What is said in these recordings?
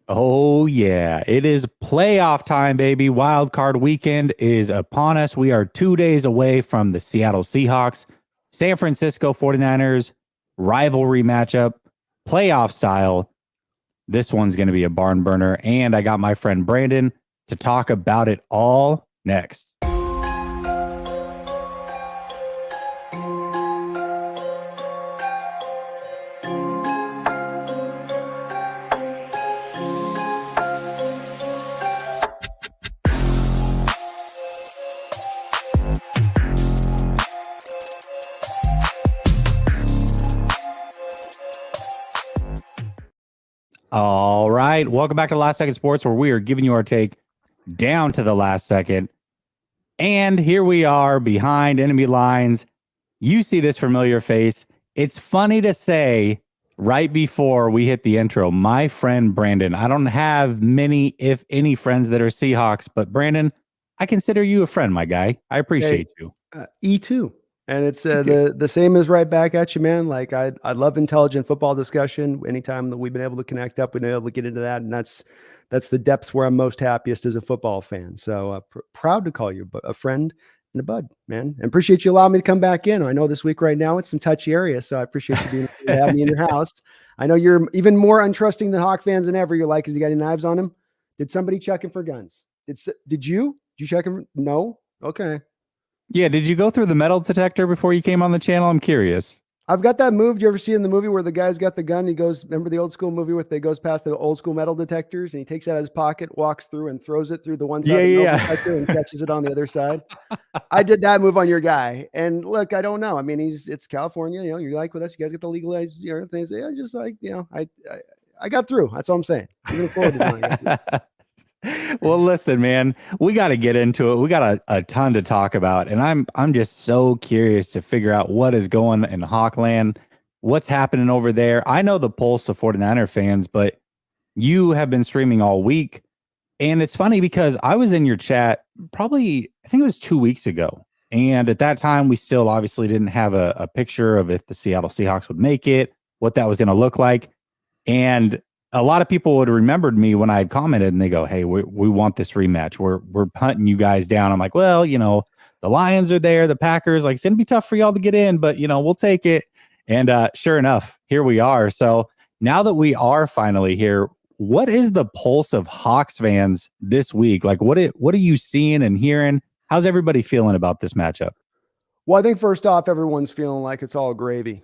Oh, yeah. It is playoff time, baby. Wild card weekend is upon us. We are 2 days away from the Seattle Seahawks, San Francisco 49ers rivalry matchup, playoff style. This one's going to be a barn burner. And I got my friend Brandon to talk about it all next. All right. Welcome back to Last Second Sports, where we are giving you our take down to the last second. And here we are behind enemy lines. You see this familiar face. It's funny to say right before we hit the intro, my friend Brandon. I don't have many, if any, friends that are Seahawks, but Brandon, I consider you a friend, my guy. I appreciate you. E2. And it's the same as right back at you, man. Like I love intelligent football discussion. Anytime that we've been able to connect up, we've been able to get into that, and that's the depths where I'm most happiest as a football fan. So proud to call you a friend and a bud, man. And appreciate you allowing me to come back in. I know this week right now it's some touchy areas, so I appreciate you being to have me in your house. I know you're even more untrusting than Hawk fans than ever. You're like, "Has he got any knives on him? Did somebody check him for guns? Did you check him? No, okay." Yeah, did you go through the metal detector before you came on the channel? I'm curious. I've got that move. Do you ever see in the movie where the guy's got the gun? He goes, remember the old school movie where they goes past the old school metal detectors and he takes it out of his pocket, walks through and throws it through the one side of the metal detector and catches it on the other side. I did that move on your guy. And look, I don't know. I mean, it's California, you know, you're like with us, you guys get the legalized, you know, things. Yeah, just like, you know, I got through. That's all I'm saying. Well, listen, man, we got to get into it. We got a ton to talk about, and I'm just so curious to figure out what is going in Hawkland, what's happening over there. I know the pulse of 49er fans, but you have been streaming all week, and it's funny because I was in your chat probably, I think it was 2 weeks ago, and at that time we still obviously didn't have a picture of if the Seattle Seahawks would make it, what that was going to look like, and a lot of people would have remembered me when I had commented and they go, "Hey, we want this rematch. We're hunting you guys down." I'm like, "Well, you know, the Lions are there, the Packers, like it's going to be tough for y'all to get in, but you know, we'll take it." And sure enough, here we are. So now that we are finally here, what is the pulse of Hawks fans this week? Like what are you seeing and hearing? How's everybody feeling about this matchup? Well, I think first off, everyone's feeling like it's all gravy,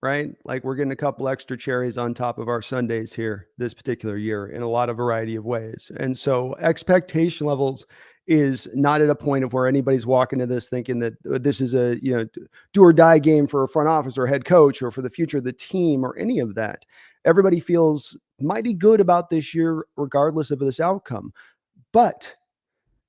right? Like we're getting a couple extra cherries on top of our sundaes here this particular year in a lot of variety of ways. And so expectation levels is not at a point of where anybody's walking to this thinking that this is a, you know, do or die game for a front office or head coach or for the future of the team or any of that. Everybody feels mighty good about this year, regardless of this outcome. But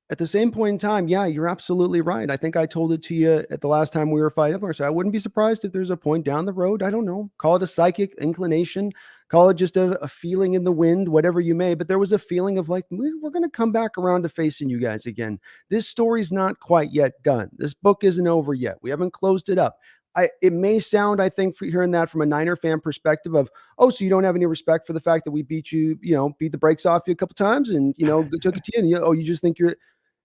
at the same point in time, yeah, you're absolutely right. I think I told it to you at the last time we were fighting. So I wouldn't be surprised if there's a point down the road. I don't know. Call it a psychic inclination. Call it just a feeling in the wind, whatever you may. But there was a feeling of like, we're going to come back around to facing you guys again. This story's not quite yet done. This book isn't over yet. We haven't closed it up. It may sound, I think, for hearing that from a Niner fan perspective of, oh, so you don't have any respect for the fact that we beat you, you know, beat the brakes off you a couple times and, you know, took it to you and you just think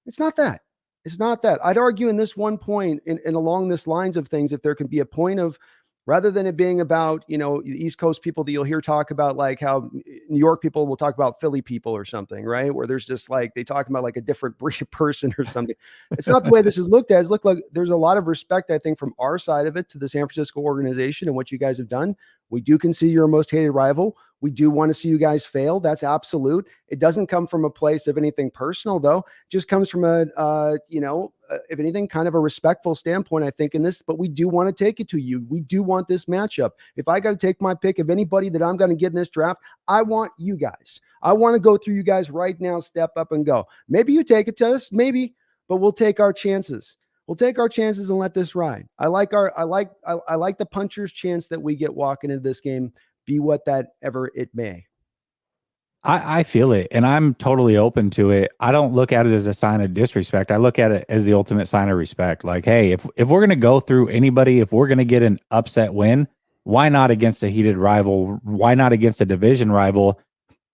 it's not that. It's not that. I'd argue in this one point and along this lines of things, if there can be a point of, rather than it being about, you know, the East Coast people that you'll hear talk about, like how New York people will talk about Philly people or something, right? Where there's just like, they talk about like a different breed of person or something. It's not the way this is looked at. It's looked like there's a lot of respect, I think, from our side of it to the San Francisco organization and what you guys have done. We do consider your most hated rival. We do want to see you guys fail. That's absolute. It doesn't come from a place of anything personal, though. It just comes from if anything, kind of a respectful standpoint, I think, in this. But we do want to take it to you. We do want this matchup. If I got to take my pick of anybody that I'm going to get in this draft, I want you guys. I want to go through you guys right now, step up and go. Maybe you take it to us, maybe, but we'll take our chances. We'll take our chances and let this ride. I like the puncher's chance that we get walking into this game, be what that ever it may. I feel it, and I'm totally open to it. I don't look at it as a sign of disrespect. I look at it as the ultimate sign of respect. Like, hey, if we're going to go through anybody, if we're going to get an upset win, why not against a heated rival? Why not against a division rival?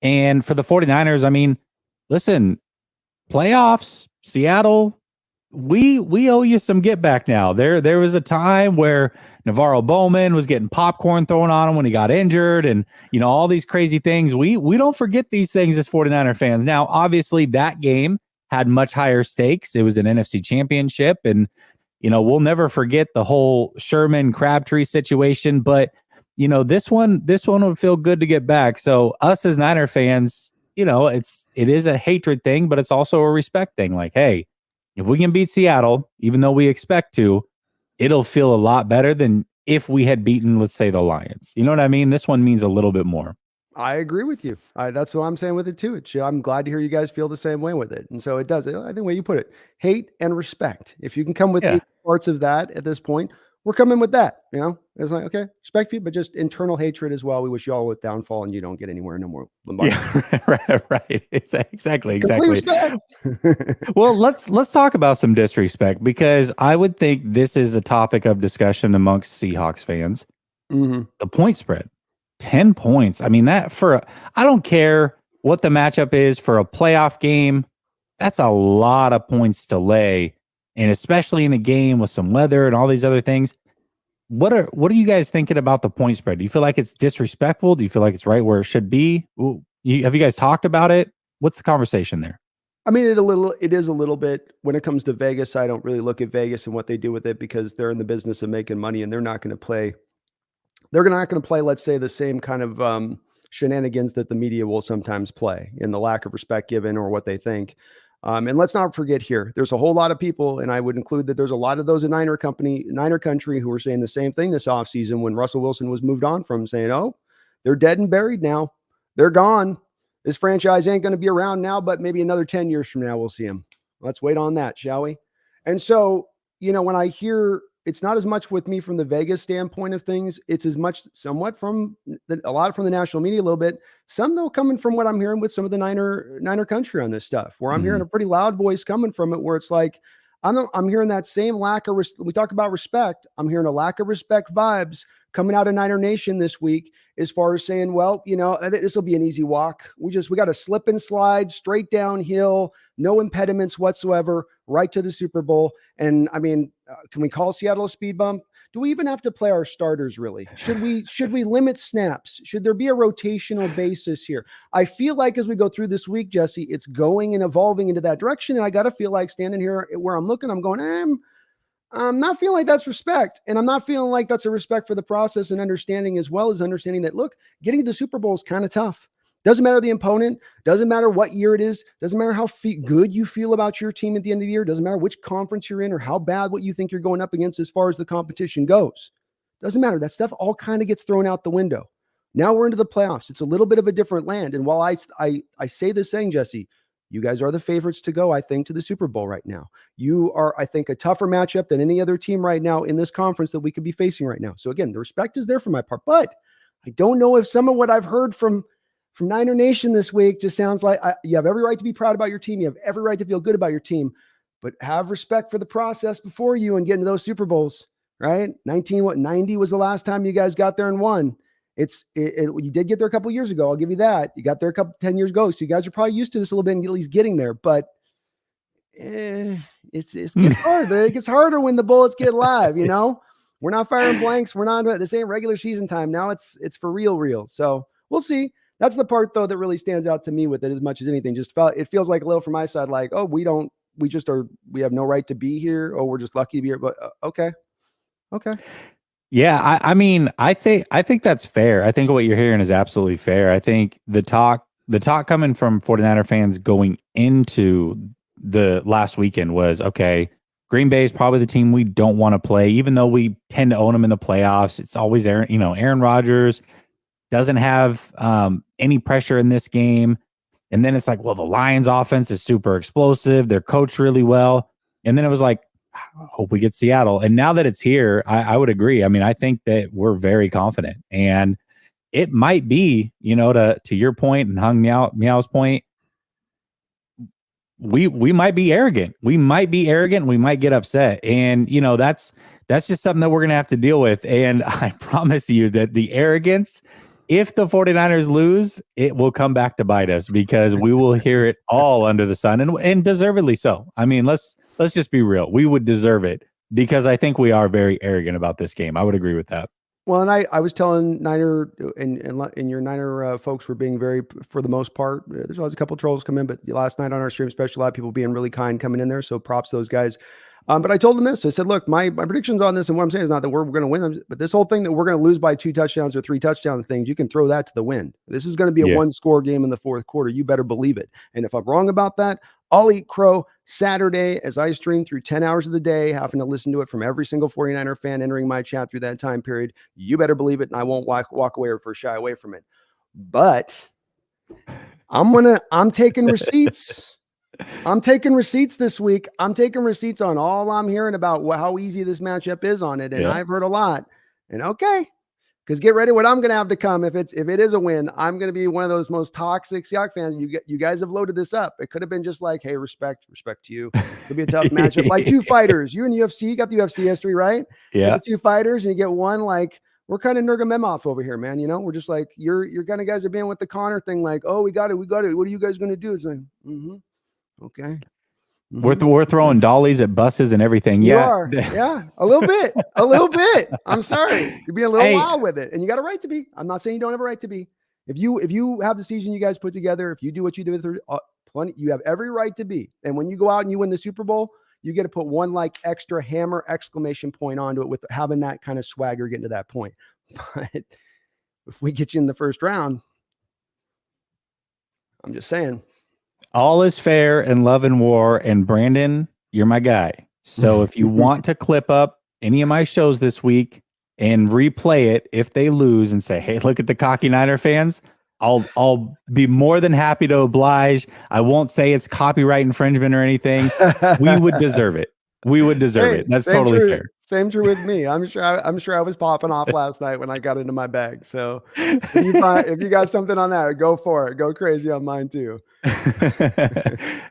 And for the 49ers, I mean, listen, playoffs, Seattle, we owe you some get back now. There was a time where Navarro Bowman was getting popcorn thrown on him when he got injured, and all these crazy things. We don't forget these things as 49er fans. Now, obviously, that game had much higher stakes. It was an NFC championship, and we'll never forget the whole Sherman Crabtree situation. But this one would feel good to get back. So us as Niner fans, it is a hatred thing, but it's also a respect thing. Like, hey, if we can beat Seattle, even though we expect to, it'll feel a lot better than if we had beaten, let's say, the Lions. You know what I mean? This one means a little bit more. I agree with you. That's what I'm saying with it too. I'm glad to hear you guys feel the same way with it. And so it does. I think the way you put it, hate and respect. If you can come with parts of that at this point, we're coming with that. It's like, okay, respect for you, but just internal hatred as well. We wish you all with downfall and you don't get anywhere no more. Yeah, right. Exactly. Respect. Well, let's talk about some disrespect, because I would think this is a topic of discussion amongst Seahawks fans. Mm-hmm. The point spread, 10 points. I mean, I don't care what the matchup is for a playoff game. That's a lot of points to lay. And especially in a game with some weather and all these other things. What are you guys thinking about the point spread? Do you feel like it's disrespectful? Do you feel like it's right where it should be? Have you guys talked about it? What's the conversation there? I mean, it is a little bit. When it comes to Vegas, I don't really look at Vegas and what they do with it, because they're in the business of making money, and they're not going to play. They're not going to play, let's say, the same kind of shenanigans that the media will sometimes play, in the lack of respect given or what they think. And let's not forget here, there's a whole lot of people, and I would include that there's a lot of those in Niner country who were saying the same thing this offseason when Russell Wilson was moved on from, saying, oh, they're dead and buried now. They're gone. This franchise ain't going to be around now, but maybe another 10 years from now, we'll see them. Let's wait on that, shall we? And so, when I hear, it's not as much with me from the Vegas standpoint of things. It's as much somewhat from a lot from the national media, a little bit. Some, though, coming from what I'm hearing with some of the Niner country on this stuff, where I'm hearing a pretty loud voice coming from it, where it's like, I'm hearing that same lack of we talk about respect. I'm hearing a lack of respect vibes coming out of Niner Nation this week, as far as saying, well, this will be an easy walk. We got to slip and slide straight downhill, no impediments whatsoever, right to the Super Bowl. And I mean, can we call Seattle a speed bump? Do we even have to play our starters, really? Should we limit snaps? Should there be a rotational basis here? I feel like as we go through this week, Jesse, it's going and evolving into that direction. And I got to feel like standing here where I'm looking, I'm going, I'm not feeling like that's respect. And I'm not feeling like that's a respect for the process and understanding, as well as understanding that, look, getting to the Super Bowl is kind of tough. Doesn't matter the opponent. Doesn't matter what year it is. Doesn't matter how good you feel about your team at the end of the year. Doesn't matter which conference you're in or how bad what you think you're going up against as far as the competition goes. Doesn't matter. That stuff all kind of gets thrown out the window. Now we're into the playoffs. It's a little bit of a different land. And while I say this saying, Jesse, you guys are the favorites to go, I think, to the Super Bowl right now. You are, I think, a tougher matchup than any other team right now in this conference that we could be facing right now. So again, the respect is there for my part, but I don't know if some of what I've heard from Niner Nation this week just sounds like you have every right to be proud about your team. You have every right to feel good about your team, but have respect for the process before you and get into those Super Bowls, right? 90 was the last time you guys got there and won. You did get there a couple years ago. I'll give you that. You got there 10 years ago. So you guys are probably used to this a little bit and at least getting there, but it gets harder. It gets harder when the bullets get live, We're not firing blanks. We're not, this ain't regular season time. Now it's for real. So we'll see. That's the part, though, that really stands out to me with it as much as anything. It feels like a little from my side, like, oh, we have no right to be here. Oh, we're just lucky to be here. But okay. Yeah, I mean, I think that's fair. I think what you're hearing is absolutely fair. I think the talk coming from 49er fans going into the last weekend was, okay, Green Bay is probably the team we don't want to play, even though we tend to own them in the playoffs. It's always Aaron Rodgers doesn't have any pressure in this game. And then it's like, well, the Lions offense is super explosive. They're coached really well. And then it was like, hope we get Seattle. And now that it's here, I would agree. I mean, I think that we're very confident, and it might be, to your point and Hung Meow's point, we might be arrogant. We might get upset. And, that's just something that we're going to have to deal with. And I promise you that the arrogance if the 49ers lose, it will come back to bite us because we will hear it all under the sun, and deservedly so. I mean, let's just be real. We would deserve it because I think we are very arrogant about this game. I would agree with that. Well, and I was telling Niner and your Niner folks were being very, for the most part, there's always a couple trolls come in, but last night on our stream, especially a lot of people being really kind coming in there. So props to those guys. But I told them this. I said, look, my predictions on this and what I'm saying is not that we're going to win them, but this whole thing that we're going to lose by 2 touchdowns or 3 touchdowns things, you can throw that to the wind. This is going to be a 1-score game in the fourth quarter. You better believe it. And if I'm wrong about that, I'll eat crow Saturday as I stream through 10 hours of the day, having to listen to it from every single 49er fan entering my chat through that time period. You better believe it, and I won't walk away or shy away from it. But I'm taking receipts. I'm taking receipts this week. I'm taking receipts on all I'm hearing about how easy this matchup is on it. And I've heard a lot. And okay, because get ready what I'm going to have to come. If it is a win, I'm going to be one of those most toxic Seahawks fans. You guys have loaded this up. It could have been just like, hey, respect to you. It'll be a tough matchup. Like 2 fighters. You in UFC, you got the UFC history, right? Yeah. The 2 fighters, and you get one like, we're kind of Nurmagomedov over here, man. You know, we're just like, you're kind of guys are being with the Connor thing, like, oh, we got it. What are you guys going to do? It's like, okay. We're throwing dollies at buses and everything. You yeah. are. Yeah. A little bit. I'm sorry. You're being a little wild with it. And you got a right to be. I'm not saying you don't have a right to be. If you have the season you guys put together, if you do what you did with plenty, you have every right to be. And when you go out and you win the Super Bowl, you get to put one like extra hammer exclamation point onto it with having that kind of swagger getting to that point. But if we get you in the first round, I'm just saying. All is fair in love and war. And Brandon, you're my guy. So if you want to clip up any of my shows this week and replay it if they lose and say, hey, look at the cocky Niner fans, I'll be more than happy to oblige. I won't say it's copyright infringement or anything. We would deserve it. We would deserve it. That's totally fair. Same true with me. I'm sure I was popping off last night when I got into my bag. So if you got something on that, go for it. Go crazy on mine too.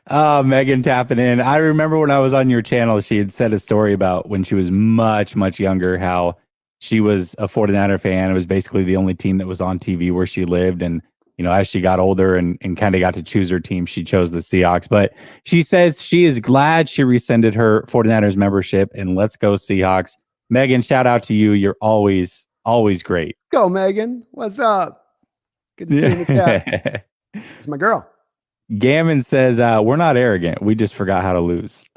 Oh, Megan tapping in. I remember when I was on your channel, she had said a story about when she was much, much younger, how she was a 49er fan. It was basically the only team that was on TV where she lived. And, you know, as she got older and kind of got to choose her team, she chose the Seahawks. But she says she is glad she rescinded her 49ers membership, and let's go Seahawks. Megan, shout out to you. You're always great. Go, Megan. What's up? Good to see you in the chat. It's my girl. Gammon says, we're not arrogant. We just forgot how to lose.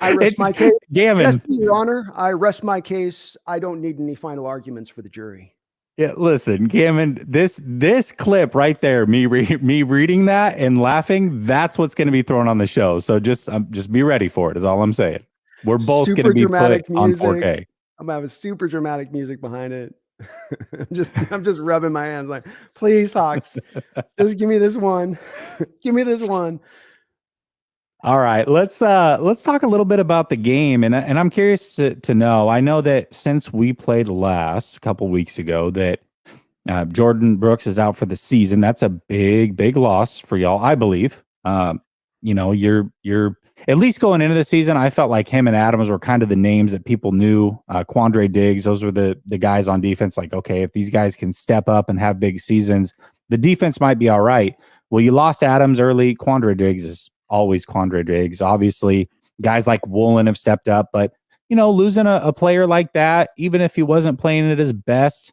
I rest my case. Gammon. Yes, Your Honor, I rest my case. I don't need any final arguments for the jury. Yeah, listen, Gammon, this clip right there, me reading that and laughing, that's what's going to be thrown on the show. So just be ready for it is all I'm saying. We're both going to be put on 4K. I'm going to have a super dramatic music behind it. I'm just rubbing my hands like, please, Hawks, just give me this one. Give me this one. All right, let's talk a little bit about the game, and I'm curious to know. I know that since we played last a couple weeks ago, that Jordan Brooks is out for the season. That's a big loss for y'all, I believe. You know, you're at least going into the season, I felt like him and Adams were kind of the names that people knew. Quandre Diggs, those were the guys on defense. Like, okay, if these guys can step up and have big seasons, the defense might be all right. Well, you lost Adams early. Quandre Diggs is always Quandre Diggs. Obviously, guys like Woolen have stepped up, but you know, losing a player like that, even if he wasn't playing at his best,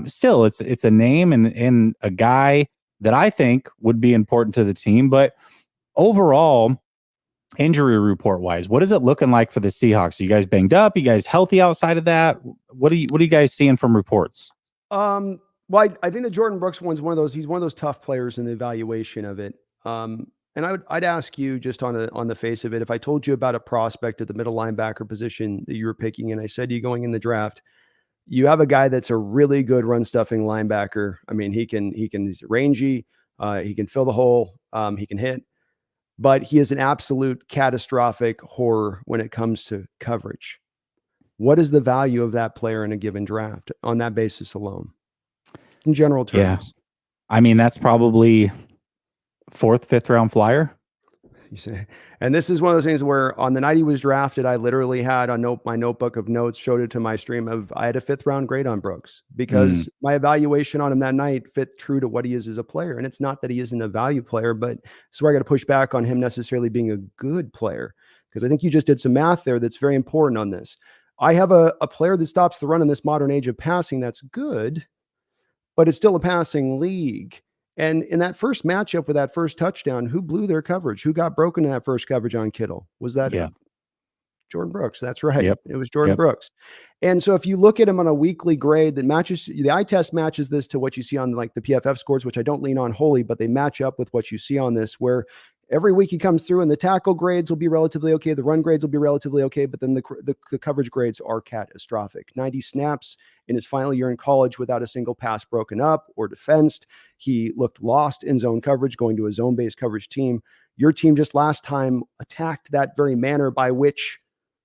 still it's a name and a guy that I think would be important to the team. But overall, injury report wise, what is it looking like for the Seahawks? Are you guys banged up? Are you guys healthy outside of that? What are you guys seeing from reports? Well, I think the Jordan Brooks one's one of those. He's one of those tough players in the evaluation of it. And I'd ask you just on the face of it, if I told you about a prospect at the middle linebacker position that you were picking, and I said to you going in the draft, you have a guy that's a really good run stuffing linebacker. I mean, he's rangy, he can fill the hole, he can hit, but he is an absolute catastrophic horror when it comes to coverage. What is the value of that player in a given draft on that basis alone? In general terms. Yeah. I mean, that's probably 4th, 5th round flyer. You say, and this is one of those things where on the night he was drafted, I literally had my notebook of notes, showed it to my stream of I had a 5th round grade on Brooks Mm, because my evaluation on him that night fit true to what he is as a player. And it's not that he isn't a value player, but it's where I got to push back on him necessarily being a good player. Because I think you just did some math there that's very important on this. I have a player that stops the run in this modern age of passing that's good, but it's still a passing league. And in that first matchup with that first touchdown, who blew their coverage? Who got broken in that first coverage on Kittle? Was that yeah. Jordan Brooks? That's right. Yep. It was Jordan Yep. Brooks. And so if you look at him on a weekly grade that matches, the eye test matches this to what you see on like the PFF scores, which I don't lean on wholly, but they match up with what you see on this, where every week he comes through and the tackle grades will be relatively okay. The run grades will be relatively okay, but then the coverage grades are catastrophic. 90 snaps in his final year in college without a single pass broken up or defensed. He looked lost in zone coverage, going to a zone-based coverage team. Your team just last time attacked that very manner by which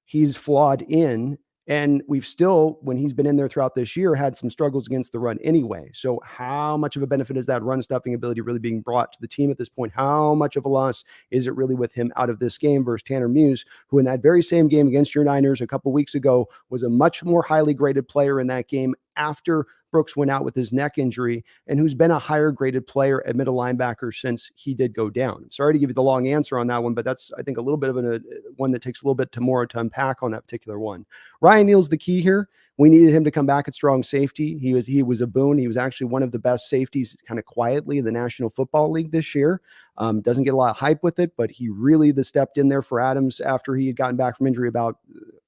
he's flawed in. And we've still, when he's been in there throughout this year, had some struggles against the run anyway. So how much of a benefit is that run stuffing ability really being brought to the team at this point? How much of a loss is it really with him out of this game versus Tanner Muse, who in that very same game against your Niners a couple weeks ago was a much more highly graded player in that game after Brooks went out with his neck injury, and who's been a higher graded player at middle linebacker since he did go down. I'm sorry to give you the long answer on that one, but that's, I think, a little bit of one that takes a little bit more to unpack on that particular one. Ryan Neal's the key here. We needed him to come back at strong safety. He was a boon. He was actually one of the best safeties kind of quietly in the National Football League this year. Doesn't get a lot of hype with it, but he really stepped in there for Adams after he had gotten back from injury about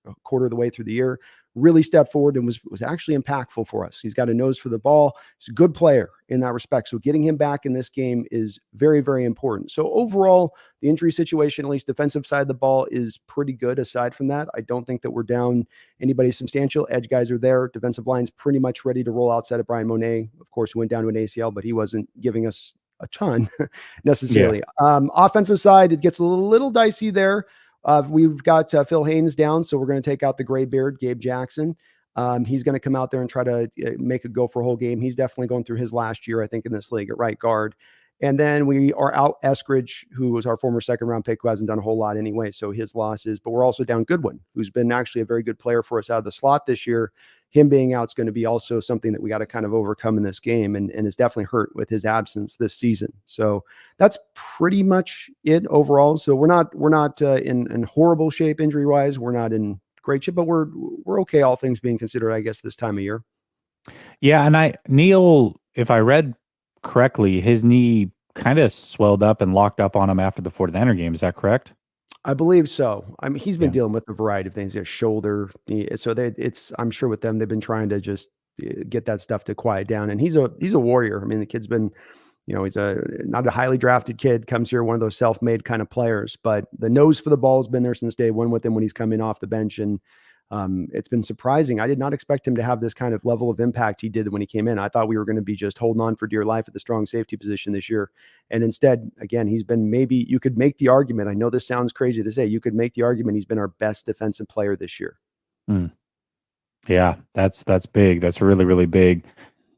a quarter of the way through the year. Really stepped forward and was actually impactful for us. He's got a nose for the ball. He's a good player in that respect. So getting him back in this game is very, very important. So overall, the injury situation, at least defensive side of the ball, is pretty good. Aside from that, I don't think that we're down anybody substantial. Edge guys are there. Defensive line's pretty much ready to roll outside of Brian Monet. Of course, who went down to an ACL, but he wasn't giving us a ton necessarily. Yeah. Offensive side, it gets a little dicey there. We've got Phil Haynes down, so we're going to take out the gray beard, Gabe Jackson. He's going to come out there and try to make a go for a whole game. He's definitely going through his last year, I think, in this league at right guard. And then we are out Eskridge, who was our former second-round pick, who hasn't done a whole lot anyway, so his losses. But we're also down Goodwin, who's been actually a very good player for us out of the slot this year. Him being out is going to be also something that we got to kind of overcome in this game, and is definitely hurt with his absence this season. So that's pretty much it overall. So we're not in horrible shape injury-wise. We're not in great shape, but we're okay, all things being considered, I guess, this time of year. Yeah, and Neil, if I read correctly, his knee kind of swelled up and locked up on him after the 49er game. Is that correct? I believe so. I mean, he's been Yeah. dealing with a variety of things, shoulder, knee. So I'm sure with them, they've been trying to just get that stuff to quiet down. And he's a warrior. I mean, the kid's been, he's not a highly drafted kid, comes here, one of those self-made kind of players, but the nose for the ball has been there since day one with him when he's coming off the bench. And it's been surprising. I did not expect him to have this kind of level of impact he did when he came in. I thought we were going to be just holding on for dear life at the strong safety position this year. And instead, again, he's been, maybe you could make the argument. I know this sounds crazy to say, you could make the argument he's been our best defensive player this year. Yeah, that's big. That's really, really big.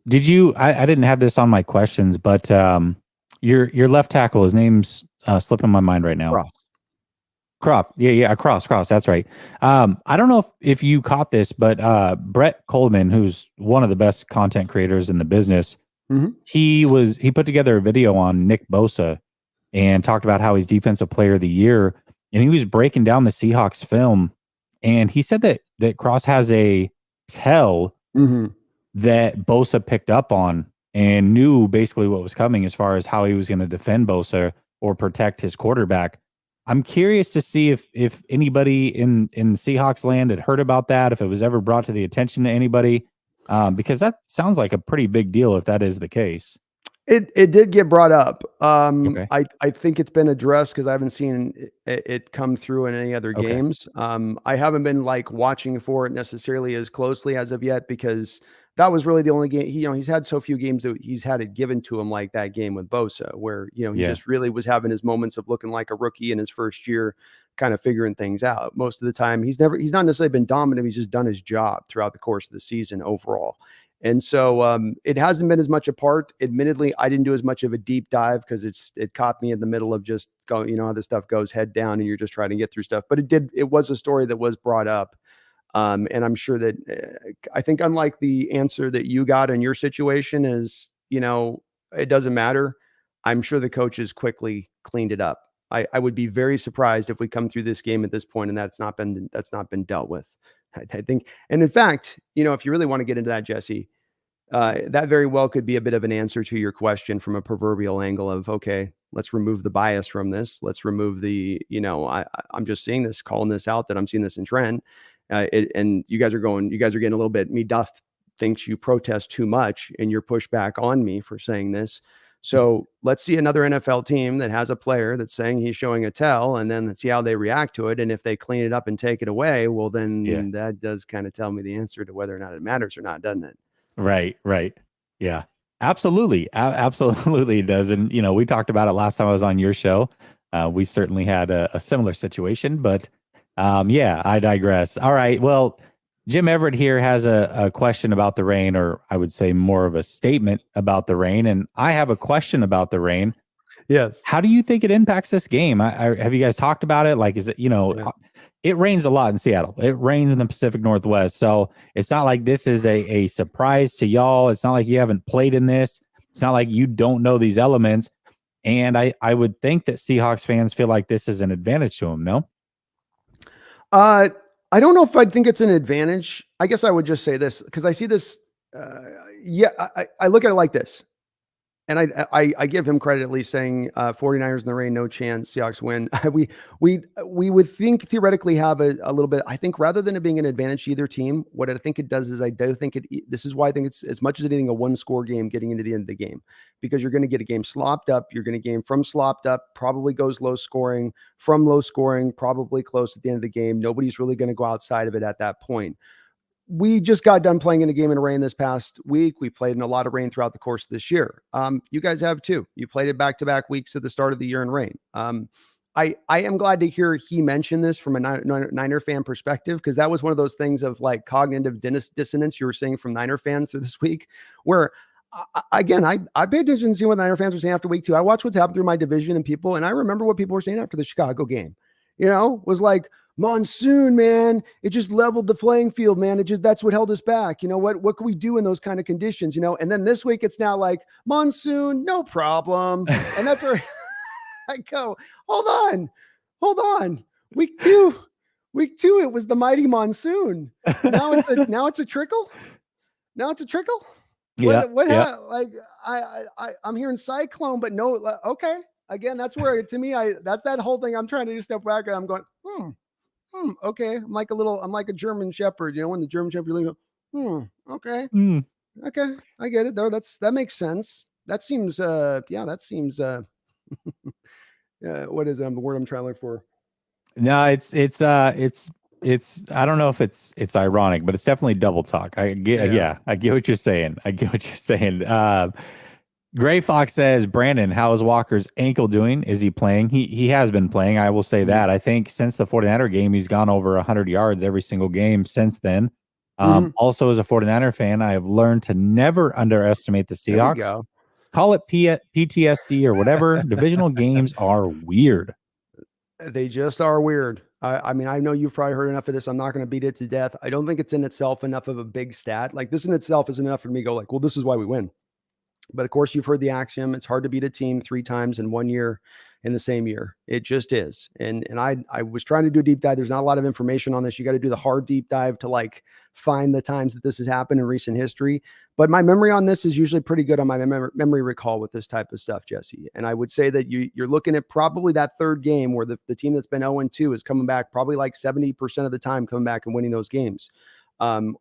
Did you, I didn't have this on my questions, but your left tackle, his name's slipping my mind right now. Croft. Yeah, Cross. That's right. I don't know if you caught this, but Brett Coleman, who's one of the best content creators in the business, he put together a video on Nick Bosa and talked about how he's defensive player of the year. And he was breaking down the Seahawks film. And he said that Cross has a tell that Bosa picked up on and knew basically what was coming as far as how he was going to defend Bosa or protect his quarterback. I'm curious to see if anybody in Seahawks land had heard about that, if it was ever brought to the attention to anybody, because that sounds like a pretty big deal if that is the case. It did get brought up. Okay. I think it's been addressed because I haven't seen it come through in any other games. I haven't been watching for it necessarily as closely as of yet, because that was really the only game. He's had so few games that he's had it given to him, like that game with Bosa, where he just really was having his moments of looking like a rookie in his first year, kind of figuring things out. Most of the time, he's not necessarily been dominant. He's just done his job throughout the course of the season overall. And so it hasn't been as much apart. Admittedly, I didn't do as much of a deep dive because it caught me in the middle of just going, how this stuff goes, head down, and you're just trying to get through stuff. But it was a story that was brought up. And I'm sure that I think, unlike the answer that you got in your situation, is, it doesn't matter. I'm sure the coaches quickly cleaned it up. I would be very surprised if we come through this game at this point and that's not been dealt with. I think, and in fact, if you really want to get into that, Jesse, that very well could be a bit of an answer to your question from a proverbial angle of, okay, let's remove the bias from this. Let's remove the, I'm just seeing this, calling this out, that I'm seeing this in trend. And you guys are getting a little bit, me doth thinks you protest too much and you're pushed back on me for saying this. So let's see another NFL team that has a player that's saying he's showing a tell, and then let's see how they react to it. And if they clean it up and take it away, well, then that does kind of tell me the answer to whether or not it matters or not, doesn't it? Right. Yeah, absolutely. Absolutely it does. And, we talked about it last time I was on your show. We certainly had a similar situation, but I digress. All right. Well, Jim Everett here has a question about the rain, or I would say more of a statement about the rain. And I have a question about the rain. Yes. How do you think it impacts this game? Have you guys talked about it? Like, is it, it rains a lot in Seattle. It rains in the Pacific Northwest. So it's not like this is a surprise to y'all. It's not like you haven't played in this. It's not like you don't know these elements. And I would think that Seahawks fans feel like this is an advantage to them, no? I don't know if I'd think it's an advantage. I guess I would just say this, because I see this. I look at it like this. And I give him credit, at least, saying 49ers in the rain, no chance, Seahawks win. we would think theoretically have a little bit. I think rather than it being an advantage to either team, what I think it does is I do think this is why I think it's, as much as anything, a one-score game getting into the end of the game, because you're going to get a game slopped up. You're going to game from slopped up, probably goes low scoring, from low scoring, probably close at the end of the game. Nobody's really going to go outside of it at that point. We just got done playing in a game in rain this past week. We played in a lot of rain throughout the course of this year. You guys have too. You played it back-to-back weeks at the start of the year in rain. I am glad to hear he mentioned this from a Niner fan perspective, because that was one of those things of like cognitive dissonance you were saying from Niner fans through this week, where again, I pay attention to see what Niner fans are saying after week 2. I watch what's happened through my division and people, and I remember what people were saying after the Chicago game. Was like, monsoon, man, it just leveled the playing field, man. That's what held us back. What can we do in those kind of conditions? And then this week it's now like, monsoon, no problem. And that's where I go, hold on. Week two, it was the mighty monsoon. Now it's a trickle. Yeah. Like I'm hearing cyclone, but no, okay. Again, that's where, to me, that's that whole thing. I'm trying to just step back and I'm going, okay. I'm like a German Shepherd, when the German Shepherd, you go, okay. Okay. I get it though. That makes sense. That seems, what is the word I'm trying to look for? No, it's I don't know if it's ironic, but it's definitely double talk. I get what you're saying. Gray Fox says, Brandon, how is Walker's ankle doing? Is he playing? He has been playing. I will say that. I think since the 49er game, he's gone over 100 yards every single game since then. Also, as a 49er fan, I have learned to never underestimate the Seahawks. Call it PTSD or whatever. Divisional games are weird. They just are weird. I mean, I know you've probably heard enough of this. I'm not going to beat it to death. I don't think it's in itself enough of a big stat. Like, this in itself isn't enough for me to go like, well, this is why we win. But of course, you've heard the axiom. It's hard to beat a team 3 times in 1 year in the same year. It just is. And I was trying to do a deep dive. There's not a lot of information on this. You got to do the hard deep dive to like find the times that this has happened in recent history. But my memory on this is usually pretty good on my memory recall with this type of stuff, Jesse. And I would say that you're looking at probably that third game where the team that's been 0-2 is coming back probably like 70% of the time, coming back and winning those games. I'm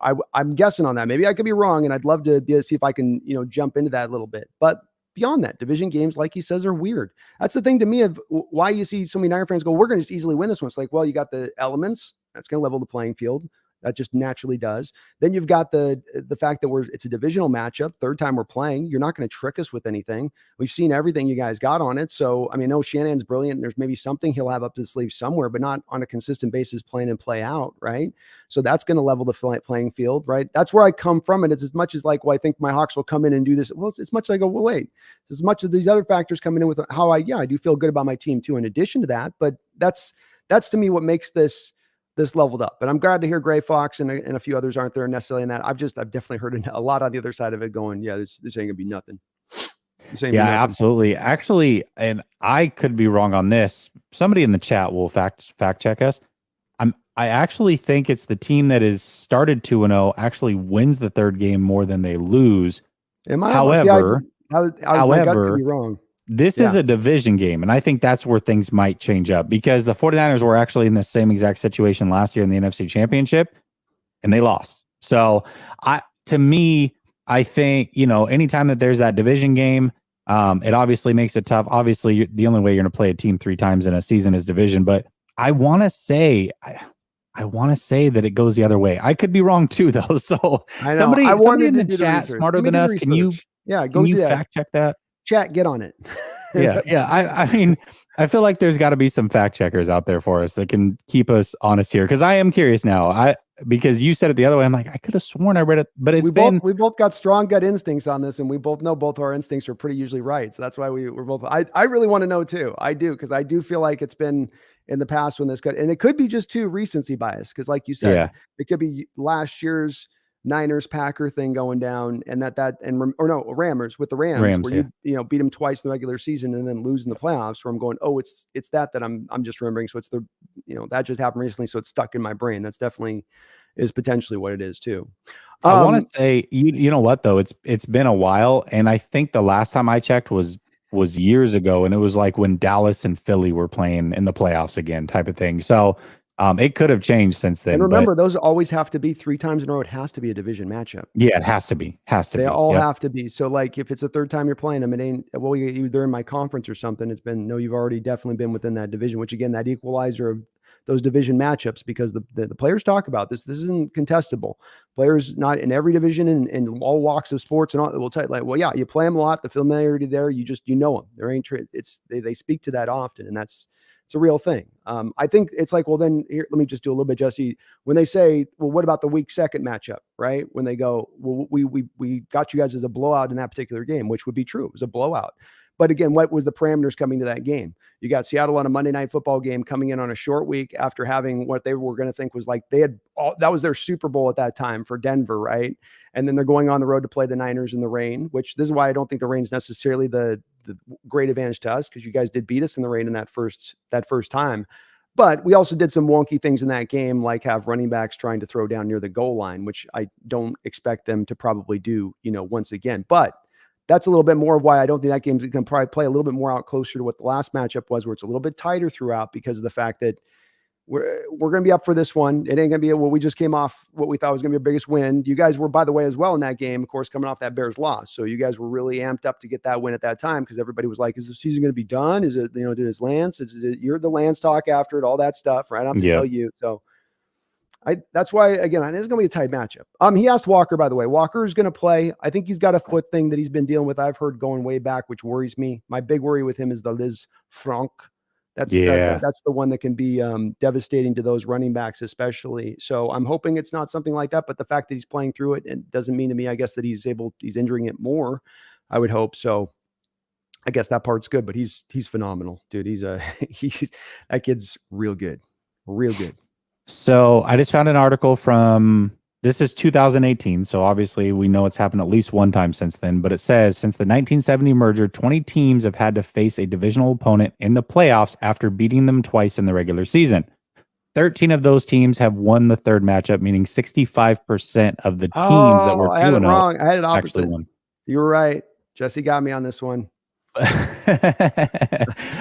guessing on that. Maybe I could be wrong, and I'd love to see if I can, jump into that a little bit. But beyond that, division games, like he says, are weird. That's the thing to me of why you see so many Niner fans go, we're going to just easily win this one. It's like, well, you got the elements. That's going to level the playing field. That just naturally does. Then you've got the fact that it's a divisional matchup, third time we're playing. You're not going to trick us with anything. We've seen everything you guys got on it. So, I mean, no, Shanahan's brilliant. There's maybe something he'll have up his sleeve somewhere, but not on a consistent basis, playing and play out, right? So that's going to level the playing field, right? That's where I come from. And it's as much as like, well, I think my Hawks will come in and do this. Well, it's much like, well, wait, as much as these other factors coming in with how I do feel good about my team too, in addition to that. But that's to me what makes this leveled up. But I'm glad to hear Gray Fox and a few others aren't there necessarily in that. I've definitely heard a lot on the other side of it going, yeah, this ain't gonna be nothing. Yeah, absolutely. Actually, and I could be wrong on this. Somebody in the chat will fact check us. I actually think it's the team that is started 2-0 actually wins the third game more than they lose. However, my gut could be wrong. This is a division game, and I think that's where things might change up, because the 49ers were actually in the same exact situation last year in the NFC Championship, and they lost. So to me, I think, anytime that there's that division game, it obviously makes it tough. Obviously, the only way you're going to play a team 3 times in a season is division, but I want to say that it goes the other way. I could be wrong too, though. So somebody in the chat smarter than us, can you fact check that? Chat, get on it. Yeah. I mean, I feel like there's got to be some fact checkers out there for us that can keep us honest here, because I am curious now. Because you said it the other way, I'm like, I could have sworn I read it, but we both got strong gut instincts on this, and we both know both our instincts are pretty usually right. So that's why we're both. I really want to know too. I do, because I do feel like it's been in the past when this could, and it could be just too recency bias, because like you said, it could be last year's Niners Packer thing going down, and Rams with the Rams where you beat them twice in the regular season and then lose in the playoffs, where I'm going, oh, it's that I'm just remembering. So it's that just happened recently, so it's stuck in my brain. That's definitely is potentially what it is too. I want to say, you know what though, it's been a while, and I think the last time I checked was years ago, and it was like when Dallas and Philly were playing in the playoffs again, type of thing. So it could have changed since then. And remember, those always have to be 3 times in a row. It has to be a division matchup. Yeah, it has to be. They all have to be. So, like, if it's a third time you're playing them, it ain't, well, either in my conference or something. It's been, no, you've already definitely been within that division, which, again, that equalizer of those division matchups, because the players talk about this. This isn't contestable. Players not in every division and all walks of sports and all will tell you, like, well, yeah, you play them a lot. The familiarity there, you know them. There ain't, they speak to that often, and it's a real thing. I think it's like, well, then here, let me just do a little bit, Jesse. When they say, well, what about the week 2 matchup, right? When they go, well, we got you guys as a blowout in that particular game, which would be true. It was a blowout. But again, what was the parameters coming to that game? You got Seattle on a Monday Night Football game coming in on a short week after having what they were going to think was like that was their Super Bowl at that time for Denver, right? And then they're going on the road to play the Niners in the rain, which this is why I don't think the rain's necessarily the great advantage to us, because you guys did beat us in the rain in that first time. But we also did some wonky things in that game, like have running backs trying to throw down near the goal line, which I don't expect them to probably do, once again. But that's a little bit more of why I don't think that game's going to probably play a little bit more out closer to what the last matchup was, where it's a little bit tighter throughout, because of the fact that we're going to be up for this one. It ain't going to be we just came off what we thought was going to be our biggest win. You guys were, by the way, as well in that game, of course, coming off that Bears loss. So you guys were really amped up to get that win at that time, because everybody was like, is the season going to be done? Is it, did his Lance? You're the Lance talk after it, all that stuff, right? I don't have to tell you. So that's why, again, this is going to be a tight matchup. He asked Walker, by the way. Walker is going to play. I think he's got a foot thing that he's been dealing with. I've heard going way back, which worries me. My big worry with him is the Liz Franck. That's the one that can be devastating to those running backs, especially. So I'm hoping it's not something like that. But the fact that he's playing through it, and doesn't mean to me, I guess, that he's injuring it more. I would hope so. I guess that part's good. But he's phenomenal, dude. That kid's real good, real good. So I just found an article this is 2018. So obviously we know it's happened at least one time since then, but it says since the 1970 merger, 20 teams have had to face a divisional opponent in the playoffs after beating them twice in the regular season. 13 of those teams have won the third matchup, meaning 65% of the teams that were 2-0. I had it wrong. I had it opposite. Actually won. You were right. Jesse got me on this one.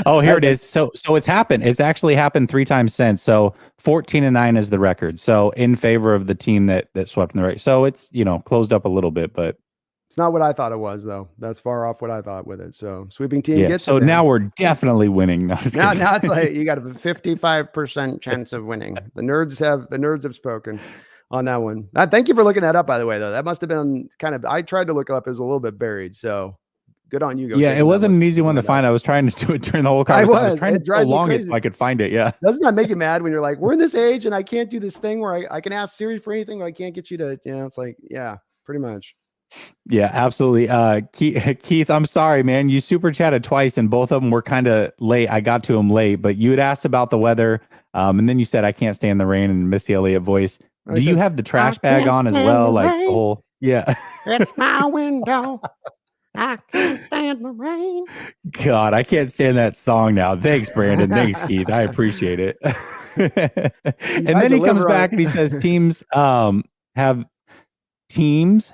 Oh, here it is. So it's happened. It's actually happened 3 times since. So 14-9 is the record. So in favor of the team that swept in the race. So it's, closed up a little bit, but it's not what I thought it was, though. That's far off what I thought with it. So sweeping team gets. So now we're definitely winning. Now it's like you got a 55% chance of winning. The nerds have spoken. on that one. Thank you for looking that up, by the way, though. That must have been kind of, I tried to look up, it was a little bit buried. So good on you. Go Yeah, it taking that wasn't look, an easy looking one to that up. find. I was trying to do it during the whole I conversation. I was was. trying to It drives me prolong it crazy. so I could find it. Yeah. Doesn't that make you mad when you're like, we're in this age and I can't do this thing where I can ask Siri for anything, but I can't get you to, it's like, yeah, pretty much. Yeah, absolutely. Keith, I'm sorry, man. You super chatted twice and both of them were kind of late. I got to them late, but you had asked about the weather. And then you said, I can't stand the rain in Missy Elliott voice. I Do you said, have the I trash bag can't on as stand well? the Like the rain. whole, yeah. It's my window. I can't stand the rain. God, I can't stand that song now. Thanks, Brandon. Thanks, Keith. I appreciate it. And then he comes back and he says,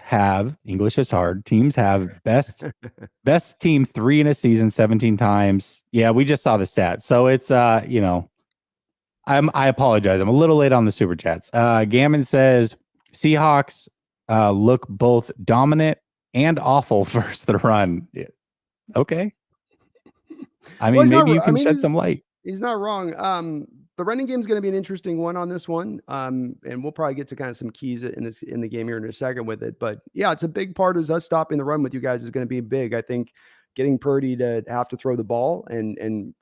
have English is hard. Teams have best team 3 in a season 17 times. Yeah, we just saw the stats. So it's I apologize. I'm a little late on the super chats. Gammon says Seahawks look both dominant and awful versus the run. Yeah. Okay. I mean, maybe you can shed some light. He's not wrong. The running game is going to be an interesting one on this one. And we'll probably get to kind of some keys in the game here in a second with it. But yeah, it's a big part is us stopping the run with you guys is going to be big. I think getting Purdy to have to throw the ball and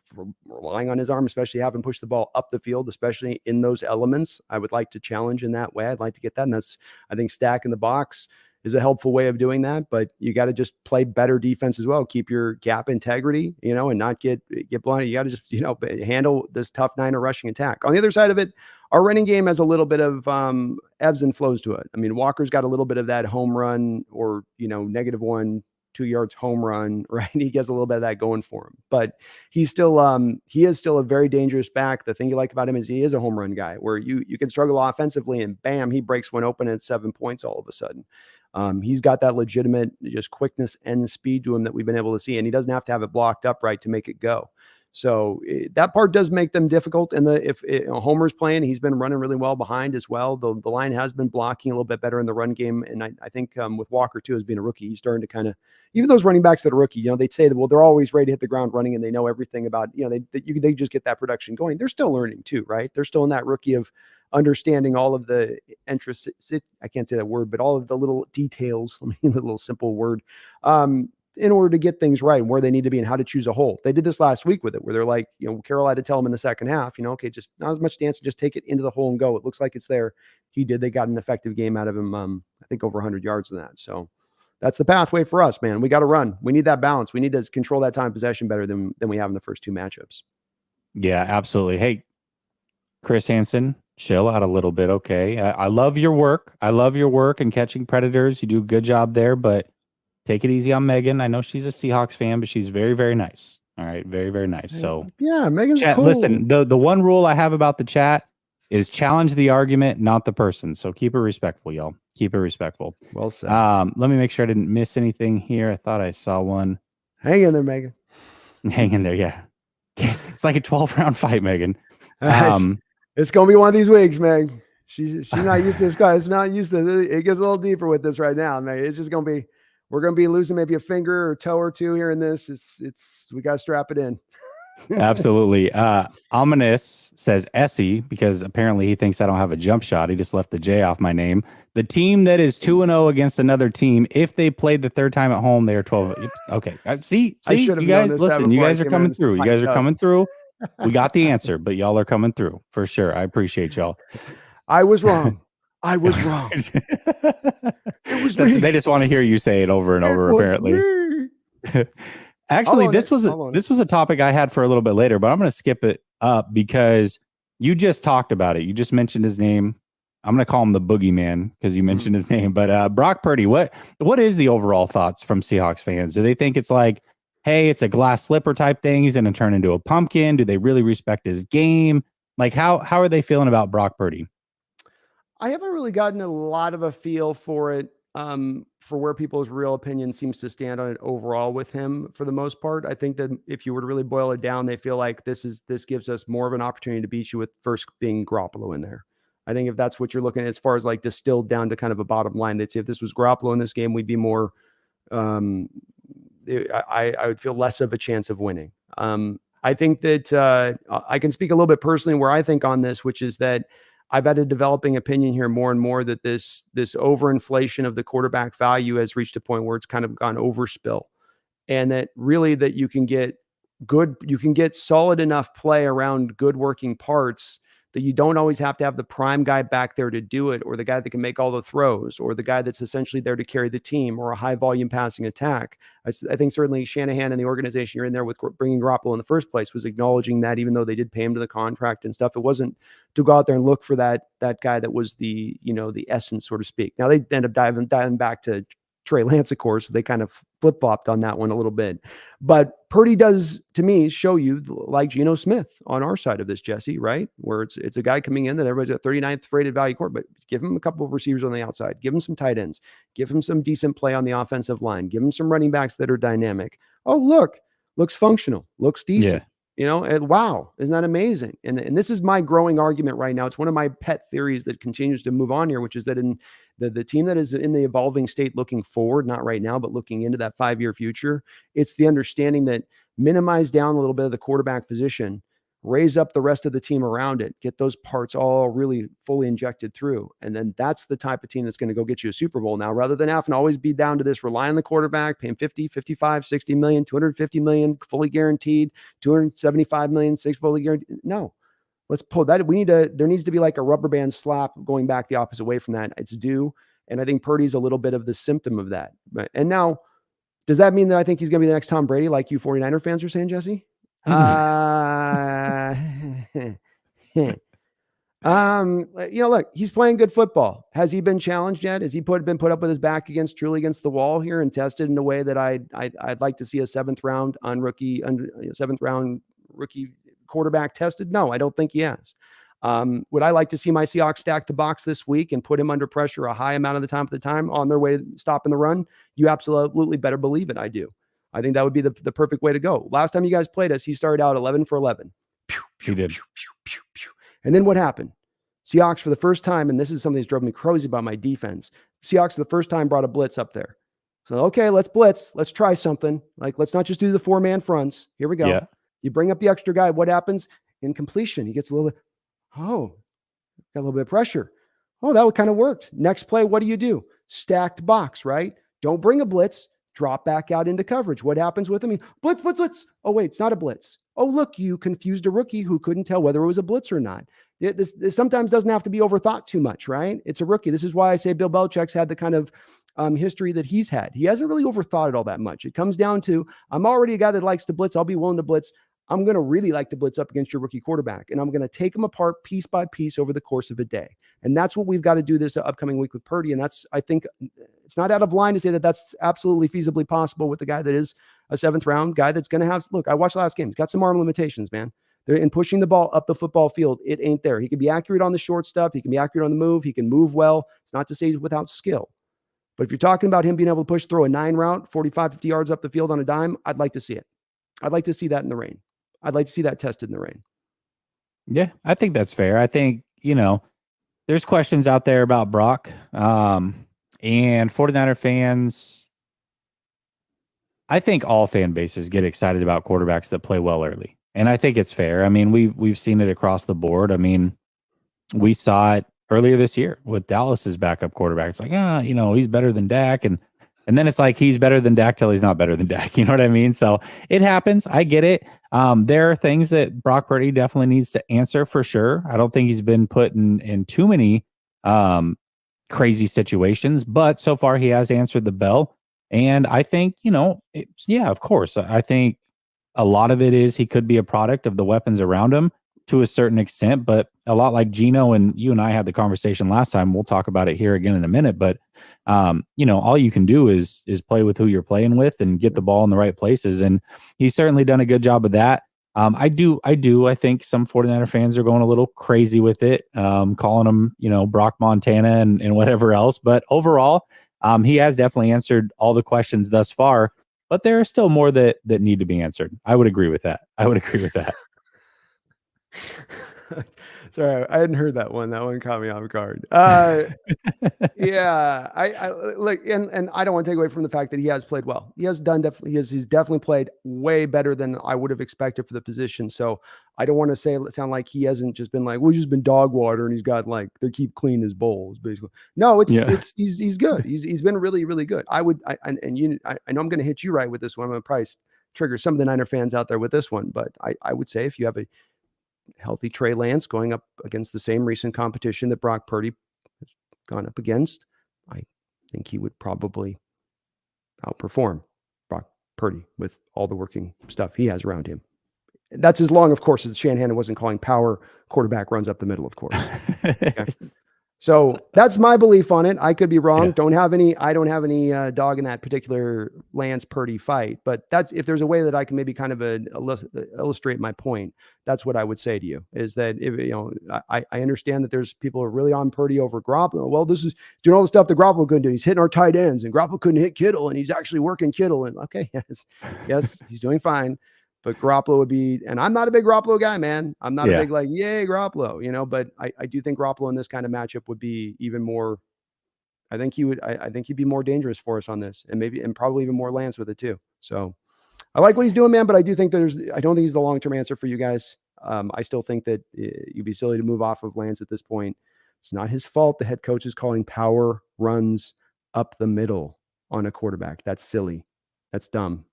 relying on his arm, especially having pushed the ball up the field, especially in those elements, I would like to challenge in that way. I'd like to get that. And that's, I think, stacking the box is a helpful way of doing that, but you got to just play better defense as well. Keep your gap integrity, and not get blinded. You got to just, handle this tough Niner rushing attack. On the other side of it, our running game has a little bit of ebbs and flows to it. I mean, Walker's got a little bit of that home run or, -1, 2 yards home run, right? He gets a little bit of that going for him, but he's still, he is still a very dangerous back. The thing you like about him is he is a home run guy where you can struggle offensively and bam, he breaks one open at 7 points all of a sudden. He's got that legitimate just quickness and speed to him that we've been able to see, and he doesn't have to have it blocked up right to make it go. So that part does make them difficult. And if Homer's playing, he's been running really well behind as well. The line has been blocking a little bit better in the run game. And I think with Walker too, as being a rookie, he's starting to kind of, even those running backs that are rookie, they'd say that, well, they're always ready to hit the ground running and they know everything about, they just get that production going. They're still learning too, right? They're still in that rookie of understanding all of the interests. I can't say that word, but all of the little details, the little simple word, in order to get things right, where they need to be and how to choose a hole. They did this last week with it, where they're like, Carroll had to tell him in the second half, okay, just not as much dancing, just take it into the hole and go. It looks like it's there. He did. They got an effective game out of him. I think over 100 yards in that. So that's the pathway for us, man. We got to run. We need that balance. We need to control that time possession better than we have in the first two matchups. Yeah, absolutely. Hey, Chris Hansen, chill out a little bit. Okay. I love your work. I love your work and catching predators. You do a good job there, but take it easy on Megan. I know she's a Seahawks fan, but she's very, very nice. All right. Very, very nice. So yeah, Megan's chat, cool. Listen, the one rule I have about the chat is challenge the argument, not the person. So keep it respectful, y'all. Keep it respectful. Well said. Let me make sure I didn't miss anything here. I thought I saw one. Hang in there, Megan. Hang in there. Yeah. It's like a 12-round fight, Megan. It's going to be one of these weeks, Meg. She's not used to this guy. It's not used to it. It gets a little deeper with this right now, Meg. It's just going to be, we're going to be losing maybe a finger or toe or two here in this. We got to strap it in. Absolutely. Ominous says Essie, because apparently he thinks I don't have a jump shot. He just left the J off my name. The team that is 2-0 against another team, if they played the third time at home, they are 12. Okay. See, you guys, listen, you guys are coming through. You guys are coming through. We got the answer, but y'all are coming through for sure. I appreciate y'all. I was wrong. I was wrong. It was me. They just want to hear you say it over and over, apparently. Actually, this was a topic I had for a little bit later, but I'm going to skip it up because you just talked about it. You just mentioned his name. I'm going to call him the boogeyman because you mentioned his name. But Brock Purdy, what is the overall thoughts from Seahawks fans? Do they think it's like, hey, it's a glass slipper type thing, he's going to turn into a pumpkin? Do they really respect his game? Like, how are they feeling about Brock Purdy? I haven't really gotten a lot of a feel for it. For where people's real opinion seems to stand on it overall with him for the most part. I think that if you were to really boil it down, they feel like this gives us more of an opportunity to beat you with first being Garoppolo in there. I think if that's what you're looking at as far as like distilled down to kind of a bottom line, they'd say if this was Garoppolo in this game, we'd be more, I would feel less of a chance of winning. I think that I can speak a little bit personally where I think on this, which is that I've had a developing opinion here more and more that this overinflation of the quarterback value has reached a point where it's kind of gone overspill, and that really that you can get solid enough play around good working parts that you don't always have to have the prime guy back there to do it, or the guy that can make all the throws, or the guy that's essentially there to carry the team, or a high volume passing attack. I think certainly Shanahan and the organization you're in there with bringing Garoppolo in the first place was acknowledging that, even though they did pay him to the contract and stuff, it wasn't to go out there and look for that guy that was the essence, so to speak. Now they end up diving back to Trey Lance, of course. They kind of flip-flopped on that one a little bit. But Purdy does, to me, show you, like Geno Smith on our side of this, Jesse, right? Where it's a guy coming in that everybody's got 39th rated value court, but give him a couple of receivers on the outside. Give him some tight ends. Give him some decent play on the offensive line. Give him some running backs that are dynamic. Oh, looks functional. Looks decent. Yeah. Wow, isn't that amazing? And this is my growing argument right now. It's one of my pet theories that continues to move on here, which is that in the team that is in the evolving state looking forward, not right now, but looking into that 5-year future, it's the understanding that minimize down a little bit of the quarterback position, raise up the rest of the team around it, get those parts all really fully injected through. And then that's the type of team that's going to go get you a Super Bowl now, rather than having to always be down to this, rely on the quarterback, pay him 50, 55, 60 million, 250 million, fully guaranteed, 275 million, 6 fully guaranteed. No, let's pull that. There needs to be like a rubber band slap going back the opposite way from that. It's due. And I think Purdy's a little bit of the symptom of that. And now, does that mean that I think he's going to be the next Tom Brady, like you 49er fans are saying, Jesse? Look, he's playing good football. Has he been challenged yet? Has he been put up with his back truly against the wall here and tested in a way that I'd like to see a seventh round rookie quarterback tested? No, I don't think he has. Would I like to see my Seahawks stack the box this week and put him under pressure a high amount of the time on their way to stopping the run? You absolutely better believe it. I do. I think that would be the perfect way to go. Last time you guys played us, he started out 11 for 11. He did. And then what happened? Seahawks for the first time, and this is something that's drove me crazy about my defense. Seahawks for the first time brought a blitz up there. So, okay, let's blitz. Let's try something. Like, let's not just do the 4-man fronts. Here we go. Yeah. You bring up the extra guy. What happens? Incompletion. He gets a little bit, got a little bit of pressure. Oh, that kind of worked. Next play, what do? Stacked box, right? Don't bring a blitz. Drop back out into coverage. What happens with him? Blitz. Oh, wait, it's not a blitz. Oh, look, you confused a rookie who couldn't tell whether it was a blitz or not. This sometimes doesn't have to be overthought too much, right? It's a rookie. This is why I say Bill Belichick's had the kind of history that he's had. He hasn't really overthought it all that much. It comes down to, I'm already a guy that likes to blitz. I'll be willing to blitz. I'm going to really like to blitz up against your rookie quarterback, and I'm going to take them apart piece by piece over the course of a day. And that's what we've got to do this upcoming week with Purdy. And I think it's not out of line to say that that's absolutely feasibly possible with the guy that is a 7th round guy that's going to have, look, I watched the last game. He's got some arm limitations, man. In pushing the ball up the football field, it ain't there. He can be accurate on the short stuff. He can be accurate on the move. He can move well. It's not to say he's without skill. But if you're talking about him being able to throw a 9 route, 45, 50 yards up the field on a dime, I'd like to see it. I'd like to see that in the rain. I'd like to see that tested in the rain. Yeah, I think that's fair. I think, there's questions out there about Brock, and 49er fans. I think all fan bases get excited about quarterbacks that play well early. And I think it's fair. I mean, we've seen it across the board. I mean, we saw it earlier this year with Dallas's backup quarterback. It's like, he's better than Dak. And then it's like he's better than Dak till he's not better than Dak. You know what I mean? So it happens. I get it. There are things that Brock Purdy definitely needs to answer for sure. I don't think he's been put in too many crazy situations, but so far he has answered the bell. And I think, of course, I think a lot of it is he could be a product of the weapons around him to a certain extent, but a lot like Geno, and you and I had the conversation last time. We'll talk about it here again in a minute, but all you can do is play with who you're playing with and get the ball in the right places. And he's certainly done a good job of that. I think some 49er fans are going a little crazy with it, calling him, Brock Montana and whatever else. But overall, he has definitely answered all the questions thus far, but there are still more that need to be answered. I would agree with that. Sorry, I hadn't heard that one. That one caught me off guard. Yeah, I like, and I don't want to take away from the fact that he has played well. He has done definitely. He's definitely played way better than I would have expected for the position. So I don't want to sound like he hasn't just been like, well, he's just been dog water and he's got like they keep clean his bowls basically. No, Yeah. he's good. He's been really really good. I know I'm going to hit you right with this one. I'm going to probably trigger some of the Niner fans out there with this one, but I would say if you have a healthy Trey Lance going up against the same recent competition that Brock Purdy has gone up against, I think he would probably outperform Brock Purdy with all the working stuff he has around him. That's as long, of course, as Shanahan wasn't calling power quarterback runs up the middle, of course. Okay. So that's my belief on it. I could be wrong. Yeah. I don't have any dog in that particular Lance Purdy fight, but that's, if there's a way that I can maybe kind of illustrate my point, that's what I would say to you is that if, I understand that there's people who are really on Purdy over Garoppolo. Well, this is doing all the stuff that Garoppolo couldn't do. He's hitting our tight ends and Garoppolo couldn't hit Kittle and he's actually working Kittle. And okay, yes, he's doing fine. But Garoppolo would be, and I'm not a big Garoppolo guy, man. I'm not a big like, yay, Garoppolo, but I do think Garoppolo in this kind of matchup would be even more. I think he'd be more dangerous for us on this, and probably even more Lance with it too. So I like what he's doing, man. But I do think I don't think he's the long-term answer for you guys. I still think that you'd be silly to move off of Lance at this point. It's not his fault. The head coach is calling power runs up the middle on a quarterback. That's silly. That's dumb.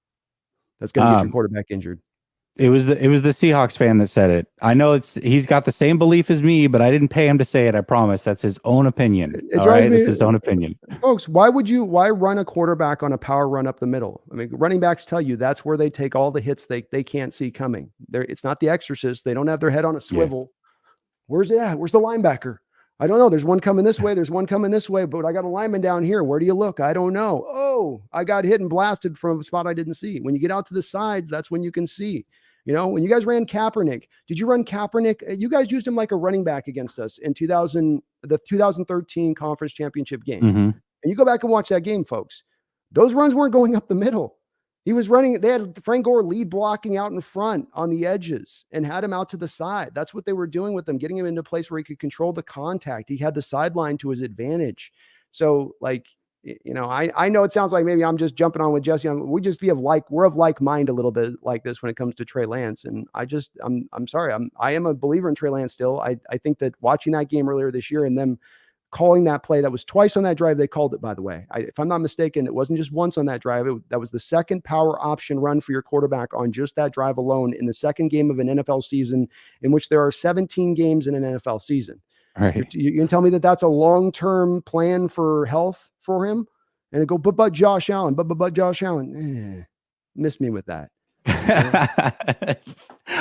That's going to get your quarterback injured. It was the Seahawks fan that said it. I know he's got the same belief as me, but I didn't pay him to say it. I promise. That's his own opinion. All right, it's his own opinion. Folks, why run a quarterback on a power run up the middle? I mean, running backs tell you that's where they take all the hits they can't see coming. It's not the Exorcist. They don't have their head on a swivel. Yeah. Where's it at? Where's the linebacker? I don't know. There's one coming this way. There's one coming this way, but I got a lineman down here. Where do you look? I don't know. Oh, I got hit and blasted from a spot I didn't see. When you get out to the sides, that's when you can see. When you guys ran Kaepernick, did you run Kaepernick? You guys used him like a running back against us in the 2013 conference championship game. Mm-hmm. And you go back and watch that game, folks. Those runs weren't going up the middle. He was running. They had Frank Gore lead blocking out in front on the edges and had him out to the side. That's what they were doing with him, getting him into a place where he could control the contact. He had the sideline to his advantage. So like, I know it sounds like maybe I'm just jumping on with Jesse. We're of like mind a little bit like this when it comes to Trey Lance. And I'm sorry. I am a believer in Trey Lance still. I think that watching that game earlier this year and them calling that play, that was twice on that drive. They called it, by the way. If I'm not mistaken, it wasn't just once on that drive. That was the second power option run for your quarterback on just that drive alone in the second game of an NFL season, in which there are 17 games in an NFL season. Right. You can tell me that that's a long-term plan for health for him? And they go, but Josh Allen, but Josh Allen. Miss me with that.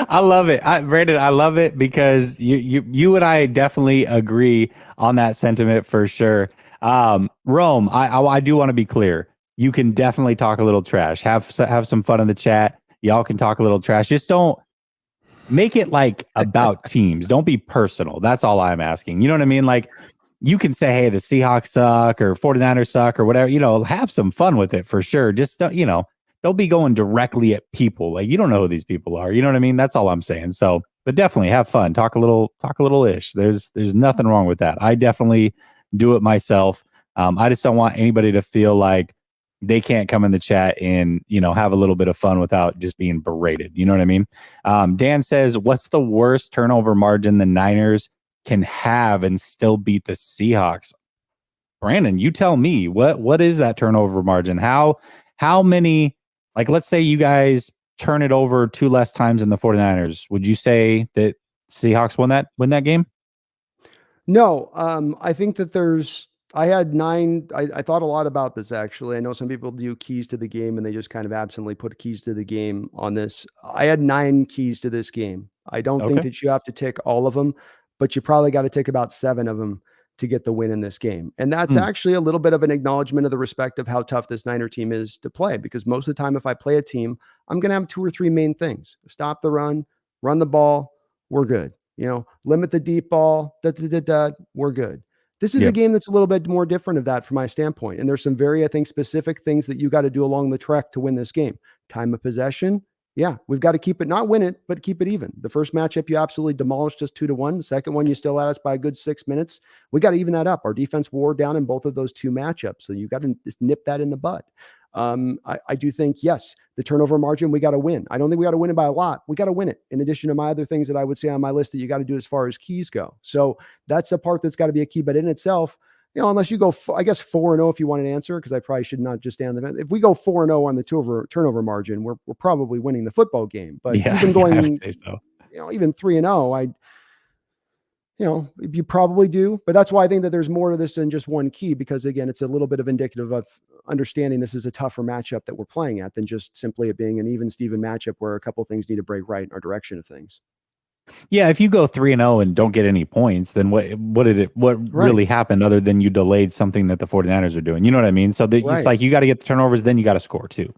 I love it. Brandon, I love it because you and I definitely agree on that sentiment for sure. Rome, I do want to be clear. You can definitely talk a little trash. Have some fun in the chat. Y'all can talk a little trash. Just don't make it like about teams. Don't be personal. That's all I'm asking. You know what I mean? Like, you can say, hey, the Seahawks suck or 49ers suck or whatever, have some fun with it for sure. Just don't be going directly at people. Like, you don't know who these people are. You know what I mean? That's all I'm saying. So, but definitely have fun. Talk a little ish. There's nothing wrong with that. I definitely do it myself. I just don't want anybody to feel like they can't come in the chat and, have a little bit of fun without just being berated. You know what I mean? Dan says, what's the worst turnover margin the Niners can have and still beat the Seahawks? Brandon, you tell me, what is that turnover margin? How many, like, let's say you guys turn it over 2 less times than the 49ers. Would you say that Seahawks win that game? No, I think that I had 9. I thought a lot about this, actually. I know some people do keys to the game and they just kind of absently put keys to the game on this. I had 9 keys to this game. I don't think that you have to tick all of them, but you probably got to tick about 7 of them to get the win in this game. And that's actually a little bit of an acknowledgement of the respect of how tough this Niner team is to play, because most of the time, if I play a team, I'm going to have 2 or 3 main things: stop the run the ball, we're good. Limit the deep ball, we're good. This is a game that's a little bit more different of that from my standpoint. And there's some very, I think, specific things that you got to do along the trek to win this game. Time of possession, Yeah, we've got to keep it, not win it, but keep it even. The first matchup, you absolutely demolished us 2-1. The second one, you still had us by a good 6 minutes. We got to even that up. Our defense wore down in both of those two matchups. So you got to just nip that in the bud. I do think, yes, the turnover margin, we got to win. I don't think we got to win it by a lot. We got to win it. In addition to my other things that I would say on my list that you got to do as far as keys go. So that's a part that's got to be a key. But in itself, unless you go, I guess 4-0 if you want an answer, because I probably should not just stand the event. If we go 4-0 on the turnover margin, we're probably winning the football game. But Yeah, even I would going, say so. Even 3-0, you probably do. But that's why I think that there's more to this than just one key, because again, it's a little bit of indicative of understanding this is a tougher matchup that we're playing at than just simply it being an even Steven matchup where a couple of things need to break right in our direction of things. Yeah, if you go 3-0 and don't get any points, then what really happened other than you delayed something that the 49ers are doing? You know what I mean? So it's like you got to get the turnovers, then you got to score too,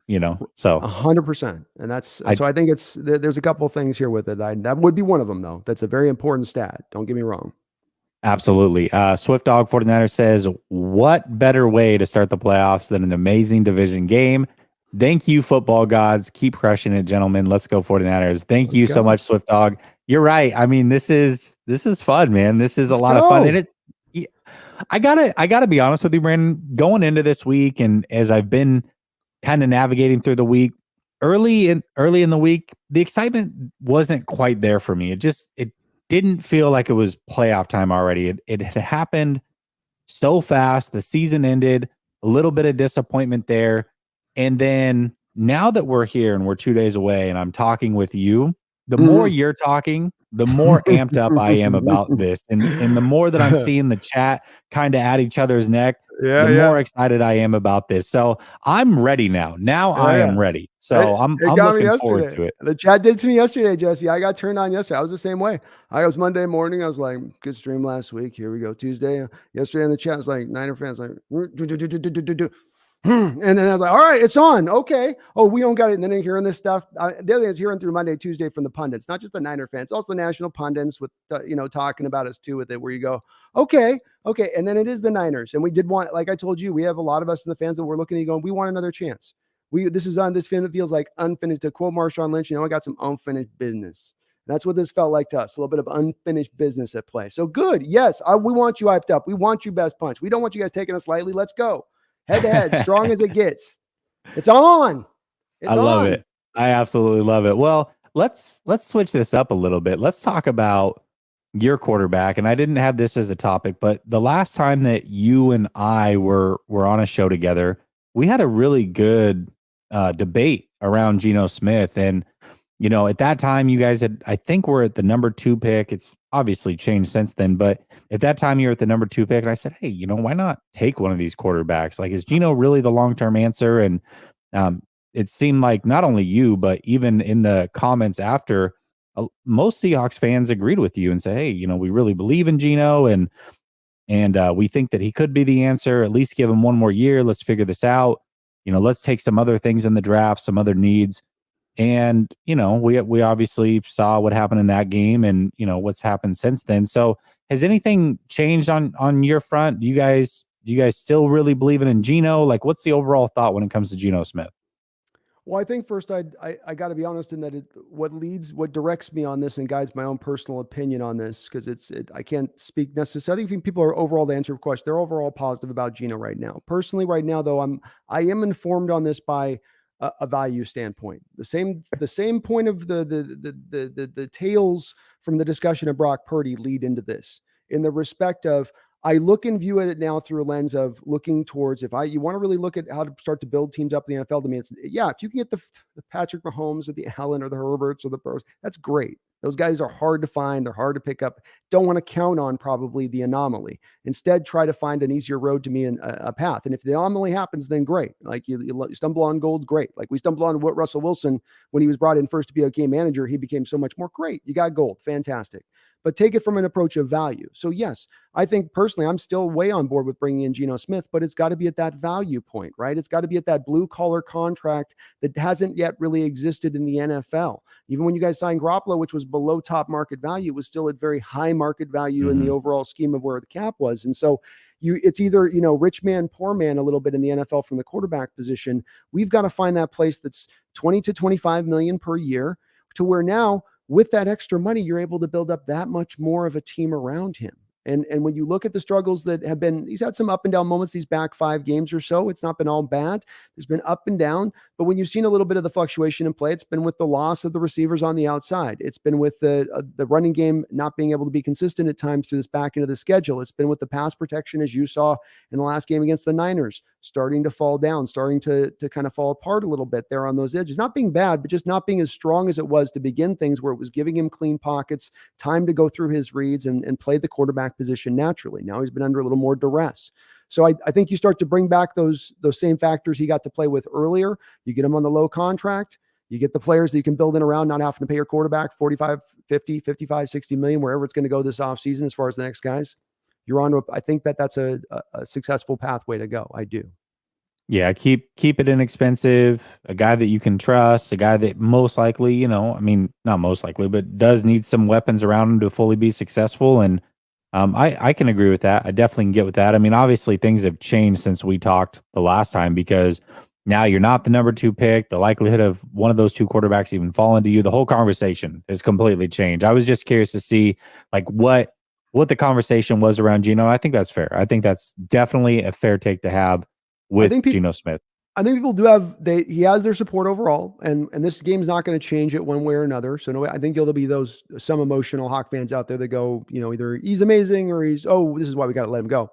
So 100%. And that's so I think there's a couple of things here with it. That would be one of them though. That's a very important stat. Don't get me wrong. Absolutely. Swift Dog 49ers says, what better way to start the playoffs than an amazing division game? Thank you, football gods. Keep crushing it, gentlemen. Let's go 49ers. Thank you so much, Swift Dog. You're right. I mean, this is fun, man. This is a lot of fun. And I gotta be honest with you, Brandon, going into this week and as I've been kind of navigating through the week, early in the week, the excitement wasn't quite there for me. It didn't feel like it was playoff time already. It had happened so fast. The season ended, a little bit of disappointment there. And then now that we're here and we're 2 days away and I'm talking with you, the more you're talking, the more amped up I am about this. And the more that I'm seeing the chat kind of at each other's neck, the more excited I am about this. So I'm ready now. I am ready. So I'm looking forward to it. The chat did to me yesterday, Jesse. I got turned on yesterday. I was the same way. I was Monday morning. I was like, good stream last week. Here we go. Tuesday. Yesterday in the chat was like Niner fans like and then I was like, all right, it's on. Okay. Oh, we don't got it. And then hearing this stuff. The other thing is hearing through Monday, Tuesday from the pundits, not just the Niner fans, also the national pundits with, talking about us too with it, where you go, okay. And then it is the Niners. And we did want, like I told you, we have a lot of us in the fans that we're looking at you going, we want another chance. This feels like unfinished, to quote Marshawn Lynch, I got some unfinished business. That's what this felt like to us. A little bit of unfinished business at play. So good. Yes. We want you hyped up. We want you best punch. We don't want you guys taking us lightly. Let's go. Head to head, strong as it gets. It's on. I love it. I absolutely love it. Well, let's switch this up a little bit. Let's talk about your quarterback. And I didn't have this as a topic, but the last time that you and I were on a show together, we had a really good debate around Geno Smith. And at that time, you guys I think we're at the number 2 pick. It's obviously changed since then, but at that time you were at the number 2 pick. And I said, hey, why not take one of these quarterbacks? Like, is Geno really the long-term answer? And it seemed like not only you, but even in the comments after, most Seahawks fans agreed with you and said, hey, we really believe in Geno and we think that he could be the answer. At least give him one more year. Let's figure this out. Let's take some other things in the draft, some other needs. And, we obviously saw what happened in that game and, what's happened since then. So has anything changed on your front? Do you guys still really believing in Geno? Like, what's the overall thought when it comes to Geno Smith? Well, I think first I got to be honest in that what directs me on this and guides my own personal opinion on this, because I can't speak necessarily. I think people are overall, to answer your question, they're overall positive about Geno right now. Personally, right now though, I am informed on this by a value standpoint. The same point of the tales from the discussion of Brock Purdy lead into this, in the respect of, I look and view it now through a lens of looking towards, you want to really look at how to start to build teams up in the NFL, to me, it's, if you can get the Patrick Mahomes or the Allen or the Herberts or the Burrows, that's great. Those guys are hard to find. They're hard to pick up. Don't want to count on probably the anomaly. Instead, try to find an easier road to me and a path. And if the anomaly happens, then great. Like you stumble on gold, great. Like we stumbled on what Russell Wilson, when he was brought in first to be a game manager, he became so much more great. You got gold. Fantastic. But take it from an approach of value. So yes, I think personally, I'm still way on board with bringing in Geno Smith, but it's got to be at that value point, right? It's got to be at that blue collar contract that hasn't yet really existed in the NFL. Even when you guys signed Garoppolo, which was below top market value, it was still at very high market value in the overall scheme of where the cap was. And so it's either, rich man, poor man a little bit in the NFL from the quarterback position. We've got to find that place that's 20 to 25 million per year, to where now with that extra money, you're able to build up that much more of a team around him. And when you look at the struggles that have been, he's had some up and down moments these back 5 games or so. It's not been all bad. There's been up and down. But when you've seen a little bit of the fluctuation in play, it's been with the loss of the receivers on the outside. It's been with the running game not being able to be consistent at times through this back end of the schedule. It's been with the pass protection, as you saw in the last game against the Niners, starting to fall down, starting to kind of fall apart a little bit there on those edges. Not being bad, but just not being as strong as it was to begin things, where it was giving him clean pockets, time to go through his reads and play the quarterback position naturally. Now he's been under a little more duress. So I think you start to bring back those same factors he got to play with earlier. You get him on the low contract. You get the players that you can build in around, not having to pay your quarterback 45, 50, 55, 60 million, wherever it's going to go this offseason as far as the next guys. You're on to, I think that's a successful pathway to go. I do. Yeah, keep it inexpensive, a guy that you can trust, a guy that most likely, not most likely, but does need some weapons around him to fully be successful. And I can agree with that. I definitely can get with that. I mean, obviously things have changed since we talked the last time, because now you're not the number 2 pick. The likelihood of one of those 2 quarterbacks even falling to you, the whole conversation has completely changed. I was just curious to see like what the conversation was around Geno. I think that's fair. I think that's definitely a fair take to have with Geno Smith. I think people do have, he has their support overall, and this game's not going to change it one way or another. So no, I think there'll be some emotional Hawk fans out there that go, either he's amazing or this is why we got to let him go.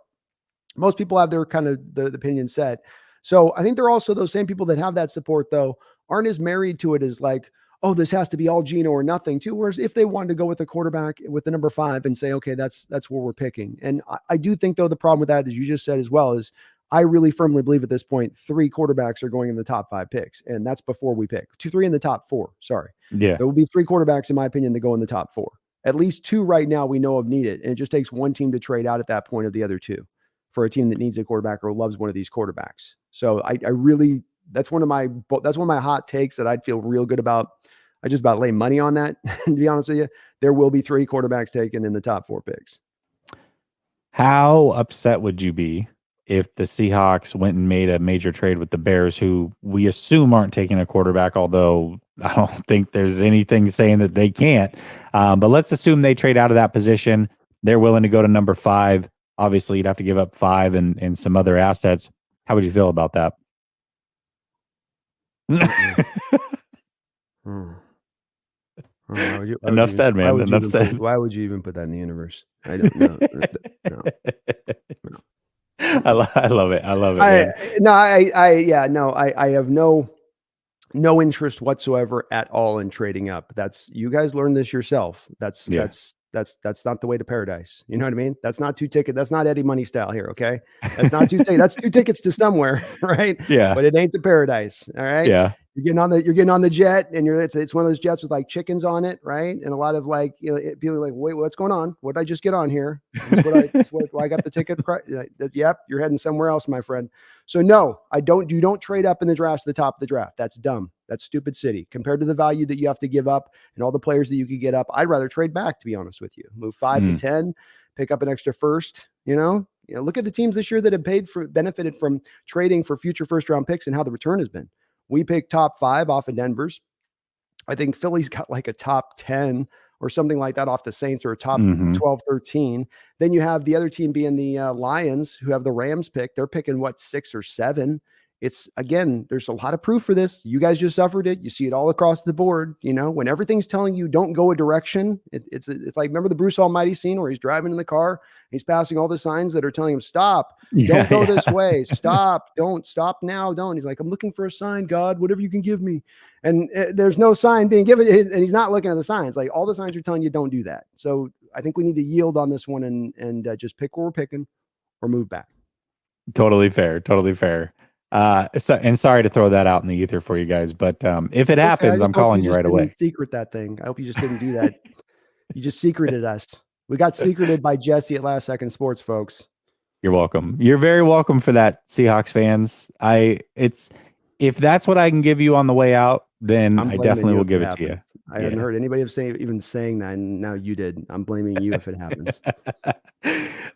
Most people have their kind of the opinion set. So I think there are also those same people that have that support, though, aren't as married to it as like, oh, this has to be all Geno or nothing too. Whereas if they wanted to go with a quarterback with the number 5 and say, okay, that's where we're picking. And I do think, though, the problem with that, as you just said as well, is I really firmly believe at this point, 3 quarterbacks are going in the top 5 picks. And that's before we pick 3 in the top 4. Sorry. Yeah. There will be 3 quarterbacks, in my opinion, that go in the top 4. At least 2 right now we know of need it. And it just takes one team to trade out at that point of the other 2 for a team that needs a quarterback or loves one of these quarterbacks. So I really, that's one of my hot takes that I'd feel real good about. I just about lay money on that. To be honest with you, there will be 3 quarterbacks taken in the top 4 picks. How upset would you be if the Seahawks went and made a major trade with the Bears, who we assume aren't taking a quarterback, although I don't think there's anything saying that they can't. But let's assume they trade out of that position. They're willing to go to number 5. Obviously, you'd have to give up 5 and some other assets. How would you feel about that? Enough said, man. Enough said. Why would you even put that in the universe? I don't know. No. I love it. I love it. I have no interest whatsoever at all in trading up. You guys learned this yourself. That's not the way to paradise. You know what I mean? That's not 2 tickets. That's not Eddie Money style here. Okay. That's not 2 tickets. That's 2 tickets to somewhere. Right. Yeah. But it ain't the paradise. All right. Yeah. You're getting on the jet, and it's one of those jets with like chickens on it, right? And a lot of like, people are like, wait, what's going on? What did I just get on here? That's what I got the ticket. Yep, you're heading somewhere else, my friend. So no, you don't trade up in the draft to the top of the draft. That's dumb. That's stupid city compared to the value that you have to give up and all the players that you could get up. I'd rather trade back, to be honest with you. Move 5 to 10, pick up an extra first. Look at the teams this year that have benefited from trading for future first round picks and how the return has been. We picked top 5 off of Denver's. I think Philly's got like a top 10 or something like that off the Saints, or a top 12, 13. Then you have the other team being the Lions, who have the Rams pick. They're picking 6 or 7. It's, again, there's a lot of proof for this. You guys just suffered it. You see it all across the board. When everything's telling you don't go a direction, it's like, remember the Bruce Almighty scene where he's driving in the car, he's passing all the signs that are telling him, stop, don't go this way, stop, don't stop now, don't. He's like, I'm looking for a sign, God, whatever you can give me. And there's no sign being given, and he's not looking at the signs. Like, all the signs are telling you don't do that. So I think we need to yield on this one and just pick where we're picking or move back. Totally fair. Totally fair. And sorry to throw that out in the ether for you guys, but if it happens, I'm calling you right away. Secret that thing. I hope you just didn't do that. You just secreted us. We got secreted by Jesse at Last Second Sports, folks. You're welcome. You're very welcome for that, Seahawks fans. If that's what I can give you on the way out, then I'm I blaming definitely you will if it give it to you. happens. I hadn't Yeah. heard anybody even saying that, and now you did. I'm blaming you if it happens.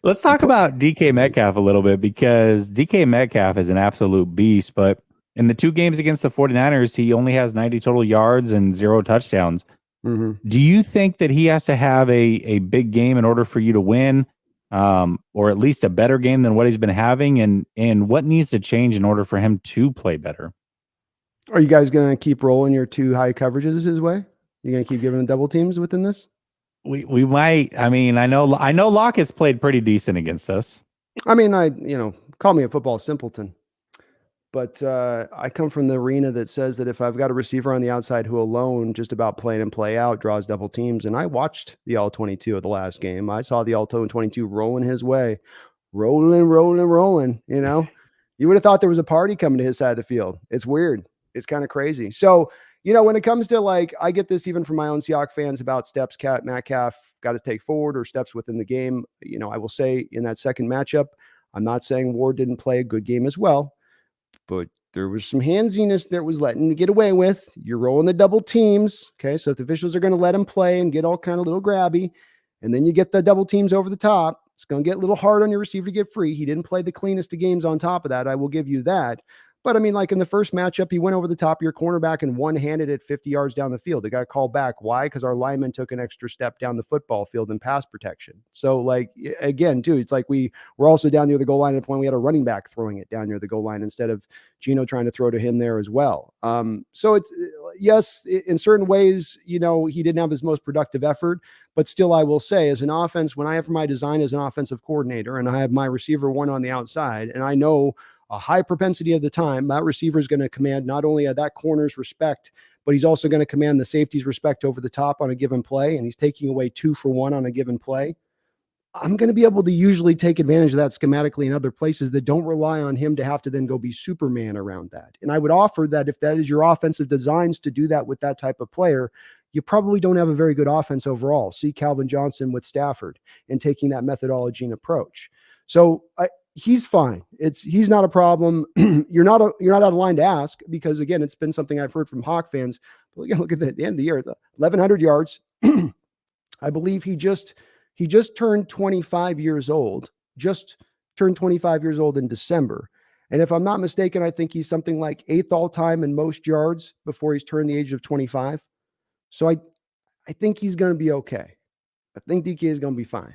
Let's And talk about DK Metcalf a little bit because DK Metcalf is an absolute beast, but in the 2 games against the 49ers, he only has 90 total yards and 0 touchdowns. Mhm. Do you think that he has to have a big game in order for you to win, or at least a better game than what he's been having? And what needs to change in order for him to play better? Are you guys gonna keep rolling your 2 high coverages his way? You gonna keep giving him double teams within this? We might. I mean, I know Lockett's played pretty decent against us. I mean, call me a football simpleton, but I come from the arena that says that if I've got a receiver on the outside who alone just about play in and play out draws double teams, and I watched the all 22 of the last game. I saw the all 22 rolling his way, rolling. You would have thought there was a party coming to his side of the field. It's weird. It's kind of crazy. So, when it comes to I get this even from my own Seahawks fans about steps Metcalf got to take forward or steps within the game. I will say in that second matchup, I'm not saying Ward didn't play a good game as well, but there was some handsiness that was letting him get away with. You're rolling the double teams. Okay. So if the officials are going to let him play and get all kind of little grabby, and then you get the double teams over the top, it's going to get a little hard on your receiver to get free. He didn't play the cleanest of games on top of that. I will give you that. But I mean, like in the first matchup, he went over the top of your cornerback and one-handed it 50 yards down the field. It got called back. Why? Because our lineman took an extra step down the football field in pass protection. So, again, too, it's like we're also down near the goal line at the point we had a running back throwing it down near the goal line instead of Gino trying to throw to him there as well. So it's, yes, in certain ways, he didn't have his most productive effort, but still, I will say, as an offense, when I have my design as an offensive coordinator and I have my receiver one on the outside, and I know a high propensity of the time, that receiver is going to command not only that corner's respect, but he's also going to command the safety's respect over the top on a given play. And he's taking away 2 for 1 on a given play. I'm going to be able to usually take advantage of that schematically in other places that don't rely on him to have to then go be Superman around that. And I would offer that if that is your offensive designs to do that with that type of player, you probably don't have a very good offense overall. See Calvin Johnson with Stafford and taking that methodology and approach. So he's fine. He's not a problem. You're not out of line to ask because again, it's been something I've heard from Hawk fans. But again, look at the end of the year, 1,100 yards. I believe he just turned 25 years old. Just turned 25 years old in December. And if I'm not mistaken, I think he's something like 8th all time in most yards before he's turned the age of 25. So I think he's going to be okay. I think DK is going to be fine.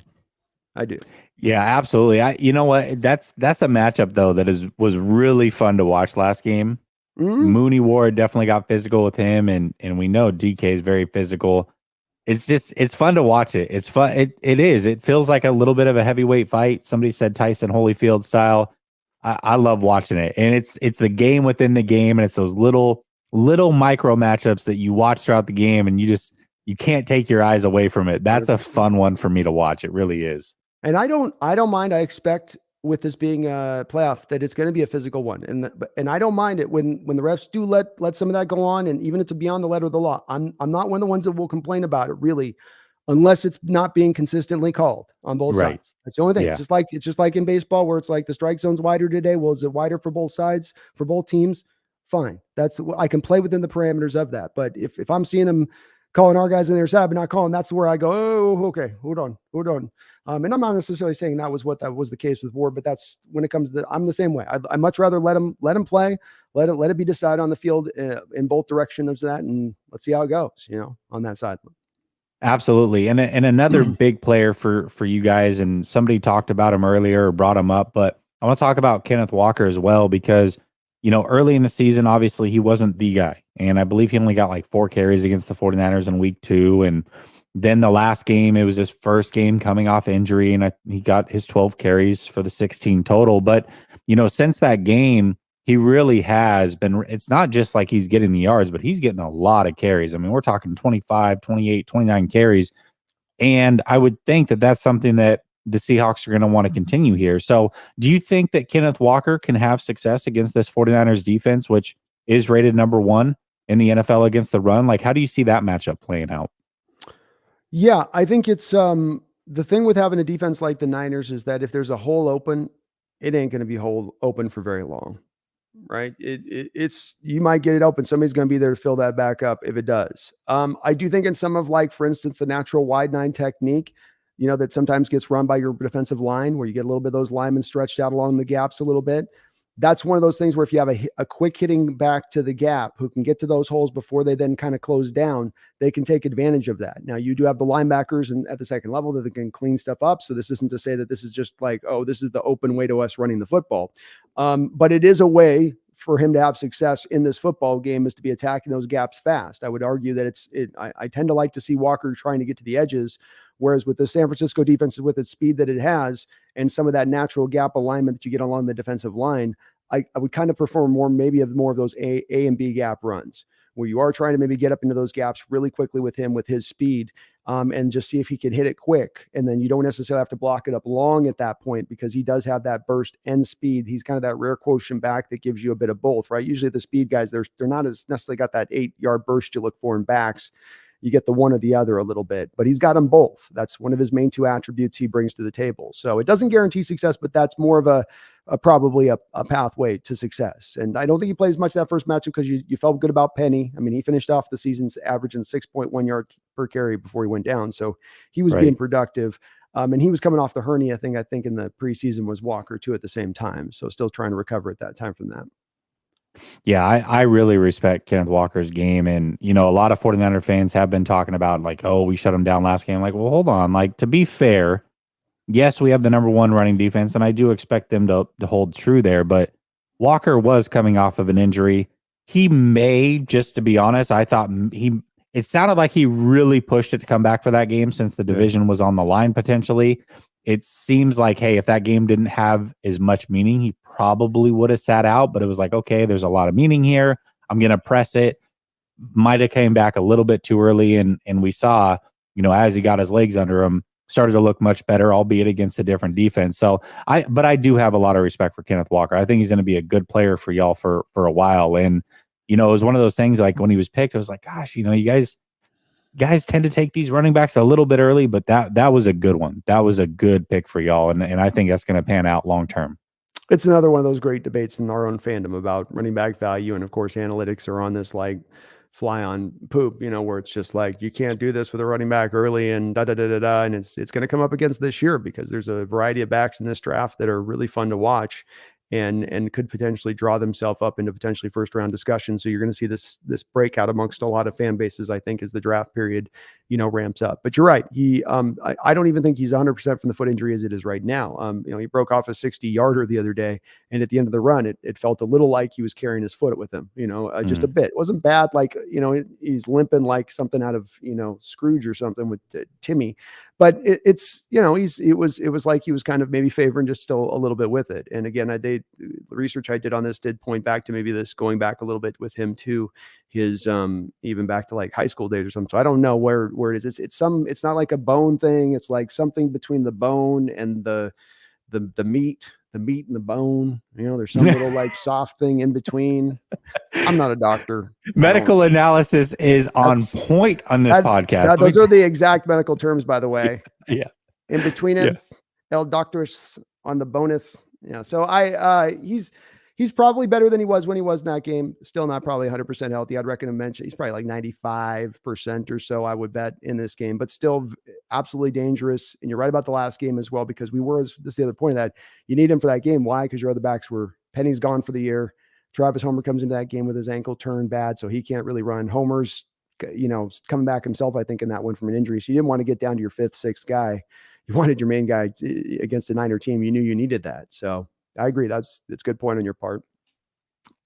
I do. Yeah, absolutely. You know what? That's a matchup though that was really fun to watch last game. Mm-hmm. Mooney Ward definitely got physical with him, and we know DK is very physical. It's fun to watch it. It's fun. It is. It feels like a little bit of a heavyweight fight. Somebody said Tyson Holyfield style. I love watching it, and it's the game within the game, and it's those little micro matchups that you watch throughout the game, and you can't take your eyes away from it. That's a fun one for me to watch. It really is. And I don't mind. I expect with this being a playoff that it's going to be a physical one. And I don't mind it when the refs do let some of that go on. And even if it's beyond the letter of the law, I'm not one of the ones that will complain about it really, unless it's not being consistently called on both sides. That's the only thing. Yeah. It's just like in baseball where it's like the strike zone's wider today. Well, is it wider for both sides, for both teams? Fine. I can play within the parameters of that. But if I'm seeing them calling our guys on their side, but not calling, that's where I go, oh, okay, hold on. And I'm not necessarily saying that was the case with Ward, but that's when it comes to I'm the same way. I much rather let him play, let it be decided on the field in both directions of that, and let's see how it goes, on that side. Absolutely. And another big player for you guys, and somebody talked about him earlier or brought him up, but I want to talk about Kenneth Walker as well, because early in the season, obviously he wasn't the guy. And I believe he only got like 4 carries against the 49ers in week 2. And then the last game, it was his first game coming off injury, and he got his 12 carries for the 16 total. But, since that game, he really has been, it's not just like he's getting the yards, but he's getting a lot of carries. I mean, we're talking 25, 28, 29 carries. And I would think that that's something that the Seahawks are going to want to continue here. So do you think that Kenneth Walker can have success against this 49ers defense, which is rated number 1 in the NFL against the run? Like, how do you see that matchup playing out? Yeah, I think it's the thing with having a defense like the Niners is that if there's a hole open, it ain't going to be hole open for very long. right? It's you might get it open. Somebody's going to be there to fill that back up if it does. I do think in some of, like, for instance, the natural wide nine technique, that sometimes gets run by your defensive line, where you get a little bit of those linemen stretched out along the gaps a little bit. That's one of those things where if you have a quick hitting back to the gap who can get to those holes before they then kind of close down, they can take advantage of that. Now, you do have the linebackers and at the second level that can clean stuff up. So this isn't to say that this is just like, oh, this is the open way to us running the football. But it is a way for him to have success in this football game, is to be attacking those gaps fast. I would argue that I tend to like to see Walker trying to get to the edges, whereas with the San Francisco defense, with its speed that it has and some of that natural gap alignment that you get along the defensive line, I would kind of prefer maybe more of those A and B gap runs, where you are trying to maybe get up into those gaps really quickly with him, with his speed, and just see if he can hit it quick. And then you don't necessarily have to block it up long at that point, because he does have that burst and speed. He's kind of that rare quotient back that gives you a bit of both, right? Usually the speed guys, they're not as necessarily got that 8-yard burst you look for in backs. You get the one or the other a little bit, but he's got them both. That's one of his main two attributes he brings to the table. So it doesn't guarantee success, but that's more of probably a pathway to success. And I don't think he plays much that first matchup, because you felt good about Penny. I mean, he finished off the season's averaging 6.1 yard per carry before he went down. So he was being productive. And he was coming off the hernia thing. I think in the preseason was Walker too at the same time. So still trying to recover at that time from that. Yeah, I really respect Kenneth Walker's game. And, a lot of 49er fans have been talking about, like, oh, we shut him down last game. Like, well, hold on. Like, to be fair, yes, we have the number one running defense, and I do expect them to hold true there. But Walker was coming off of an injury. He may, just to be honest, I thought it sounded like he really pushed it to come back for that game, since the division was on the line potentially. It seems like, hey, if that game didn't have as much meaning, he probably would have sat out. But it was like, okay, there's a lot of meaning here. I'm going to press it. Might have came back a little bit too early. And we saw, as he got his legs under him, started to look much better, albeit against a different defense. So but I do have a lot of respect for Kenneth Walker. I think he's going to be a good player for y'all for a while. And, it was one of those things, like when he was picked, I was like, gosh, you guys tend to take these running backs a little bit early, but that was a good one. That was a good pick for y'all. And I think that's going to pan out long-term. It's another one of those great debates in our own fandom about running back value. And of course, analytics are on this like fly on poop, where it's just like, you can't do this with a running back early and da-da-da-da-da. And it's going to come up against this year, because there's a variety of backs in this draft that are really fun to watch and could potentially draw themselves up into potentially first round discussion. So you're going to see this breakout amongst a lot of fan bases, I think, as the draft period, ramps up. But you're right. I don't even think he's 100% from the foot injury as it is right now. He broke off a 60-yarder the other day, and at the end of the run, it felt a little like he was carrying his foot with him, just a bit. It wasn't bad. Like, he's limping like something out of, Scrooge or something with Timmy, but it was like he was kind of maybe favoring just still a little bit with it. And again, the research I did on this did point back to maybe this going back a little bit with him to his even back to like high school days or something. So I don't know where it is. It's not like a bone thing. It's like something between the bone and the meat and the bone. There's some little like soft thing in between. I'm not a doctor. Medical analysis is on point on this podcast. Those are the exact medical terms, by the way. Yeah. In between it, el doctors on the boneth. Yeah. So he's probably better than he was when he was in that game. Still not probably 100% healthy. I'd reckon he's probably like 95% or so, I would bet, in this game, but still absolutely dangerous. And you're right about the last game as well, because this is the other point, that you need him for that game. Why? Because your other backs Penny's gone for the year. Travis Homer comes into that game with his ankle turned bad, so he can't really run. Homer's, coming back himself, I think, in that one from an injury. So you didn't want to get down to your fifth, sixth guy. You wanted your main guy against a Niner team. You knew you needed that. So I agree. It's a good point on your part.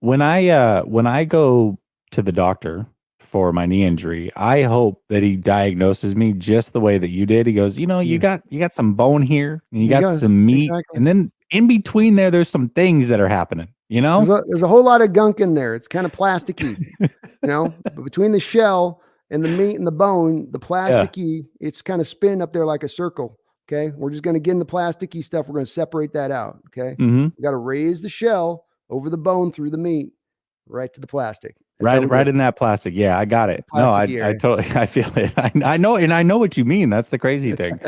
When I go to the doctor for my knee injury, I hope that he diagnoses me just the way that you did. He goes, you got some bone here, and you got some meat, exactly. And then in between there's some things that are happening. There's a whole lot of gunk in there. It's kind of plasticky, but between the shell and the meat and the bone, the plasticky, it's kind of spin up there like a circle. Okay. We're just going to get in the plasticky stuff. We're going to separate that out. Okay. Mm-hmm. We got to raise the shell over the bone through the meat, right to the plastic. That's right in that plastic. Yeah, I got it. No, I totally, I feel it. I know. And I know what you mean. That's the crazy thing.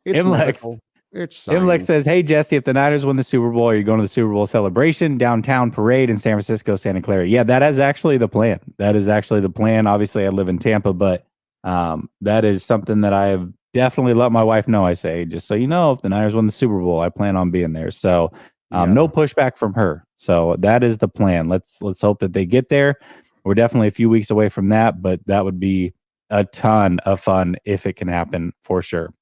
It's Lex, It's Imlek science. says, "Hey Jesse, if the Niners win the Super Bowl, are you going to the Super Bowl celebration, downtown parade in San Francisco, Santa Clara?" Yeah, that is actually the plan. That is actually the plan. Obviously, I live in Tampa, but that is something that I have definitely let my wife know. I say, just so you know, if the Niners win the Super Bowl, I plan on being there. So no pushback from her. So that is the plan. Let's hope that they get there. We're definitely a few weeks away from that, but that would be a ton of fun if it can happen for sure.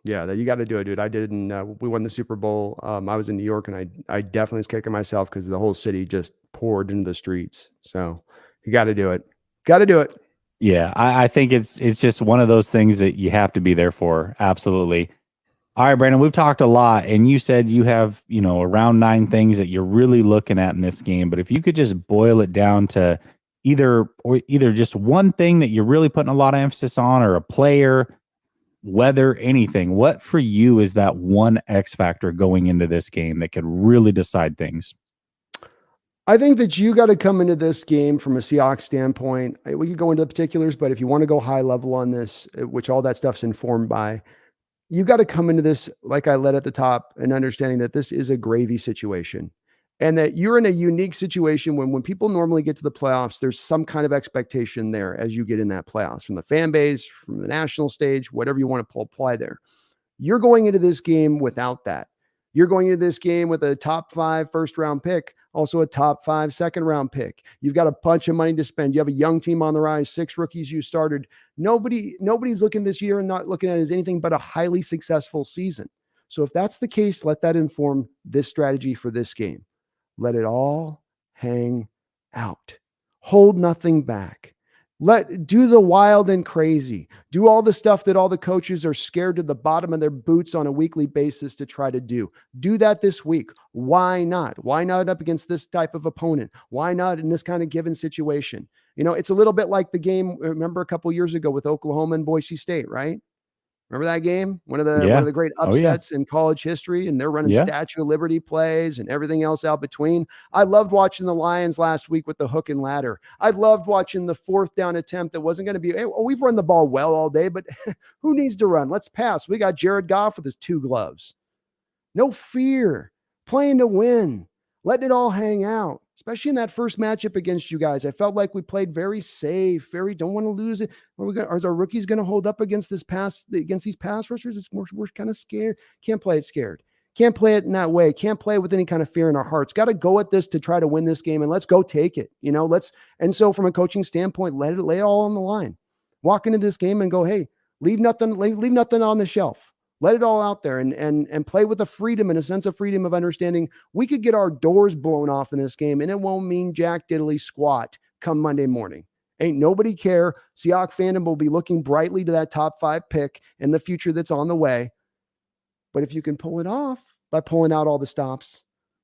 Yeah, that you got to do it, dude. I didn't. We won the Super Bowl. I was in New York, and I definitely was kicking myself because the whole city just poured into the streets. So you got to do it. Got to do it. Yeah, I think it's just one of those things that you have to be there for. Absolutely. All right, Brandon, we've talked a lot, and you said you have, around 9 things that you're really looking at in this game. But if you could just boil it down to either just one thing that you're really putting a lot of emphasis on, or a player, weather, anything, what for you is that one X factor going into this game that could really decide things? I think that you got to come into this game from a Seahawks standpoint. We could go into the particulars, but if you want to go high level on this, which all that stuff's informed by, you got to come into this, like I led at the top, and understanding that this is a gravy situation and that you're in a unique situation when people normally get to the playoffs, there's some kind of expectation there as you get in that playoffs from the fan base, from the national stage, whatever you want to apply there. You're going into this game without that. You're going into this game with a top 5 first round pick, also a top 5 second round pick. You've got a bunch of money to spend. You have a young team on the rise, 6 rookies you started. Nobody's looking this year and not looking at it as anything but a highly successful season. So if that's the case, let that inform this strategy for this game. Let it all hang out. Hold nothing back. Do the wild and crazy. Do all the stuff that all the coaches are scared to the bottom of their boots on a weekly basis to try to do. Do that this week. Why not? Why not up against this type of opponent? Why not in this kind of given situation? It's a little bit like the game, remember a couple years ago with Oklahoma and Boise State, right? Remember that game? One of the great upsets in college history, and they're running Statue of Liberty plays and everything else out between. I loved watching the Lions last week with the hook and ladder. I loved watching the 4th down attempt that wasn't going to be, hey, we've run the ball well all day, but who needs to run? Let's pass. We got Jared Goff with his 2 gloves. No fear, playing to win, letting it all hang out, especially in that first matchup against you guys. I felt like we played very safe, don't want to lose it. Is our rookies going to hold up against these pass rushers? We're kind of scared. Can't play it scared. Can't play it in that way. Can't play it with any kind of fear in our hearts. Got to go at this to try to win this game, and let's go take it. And so from a coaching standpoint, lay it all on the line. Walk into this game and go, hey, leave nothing on the shelf. Let it all out there and play with a freedom and a sense of freedom of understanding we could get our doors blown off in this game, and it won't mean jack diddly squat come Monday morning. Ain't nobody care. Seahawks fandom will be looking brightly to that top 5 pick in the future that's on the way. But if you can pull it off by pulling out all the stops,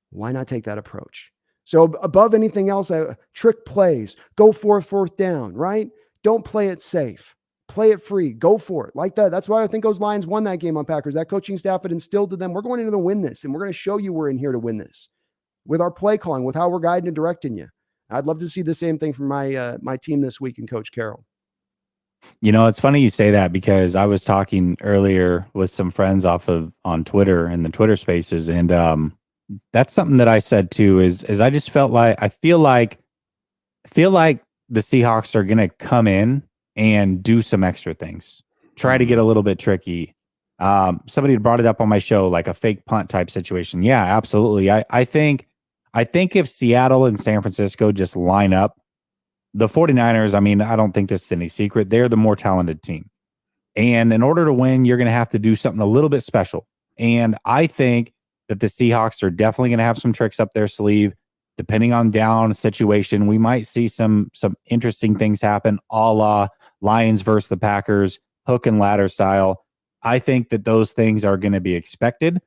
why not take that approach? So above anything else, trick plays, go for a 4th down, right? Don't play it safe. Play it free. Go for it like that. That's why I think those Lions won that game on Packers. That coaching staff had instilled to them, we're going in to win this, and we're going to show you we're in here to win this with our play calling, with how we're guiding and directing you. I'd love to see the same thing from my team this week and Coach Carroll. It's funny you say that, because I was talking earlier with some friends on Twitter and the Twitter Spaces, and that's something that I said too. Is I just feel like the Seahawks are going to come in and do some extra things, try to get a little bit tricky. Somebody had brought it up on my show, like a fake punt type situation. Yeah, absolutely. I think if Seattle and San Francisco just line up, the 49ers, I mean, I don't think this is any secret. They're the more talented team. And in order to win, you're going to have to do something a little bit special. And I think that the Seahawks are definitely going to have some tricks up their sleeve. Depending on down situation, we might see some interesting things happen, a la Lions versus the Packers, hook and ladder style. I think that those things are going to be expected.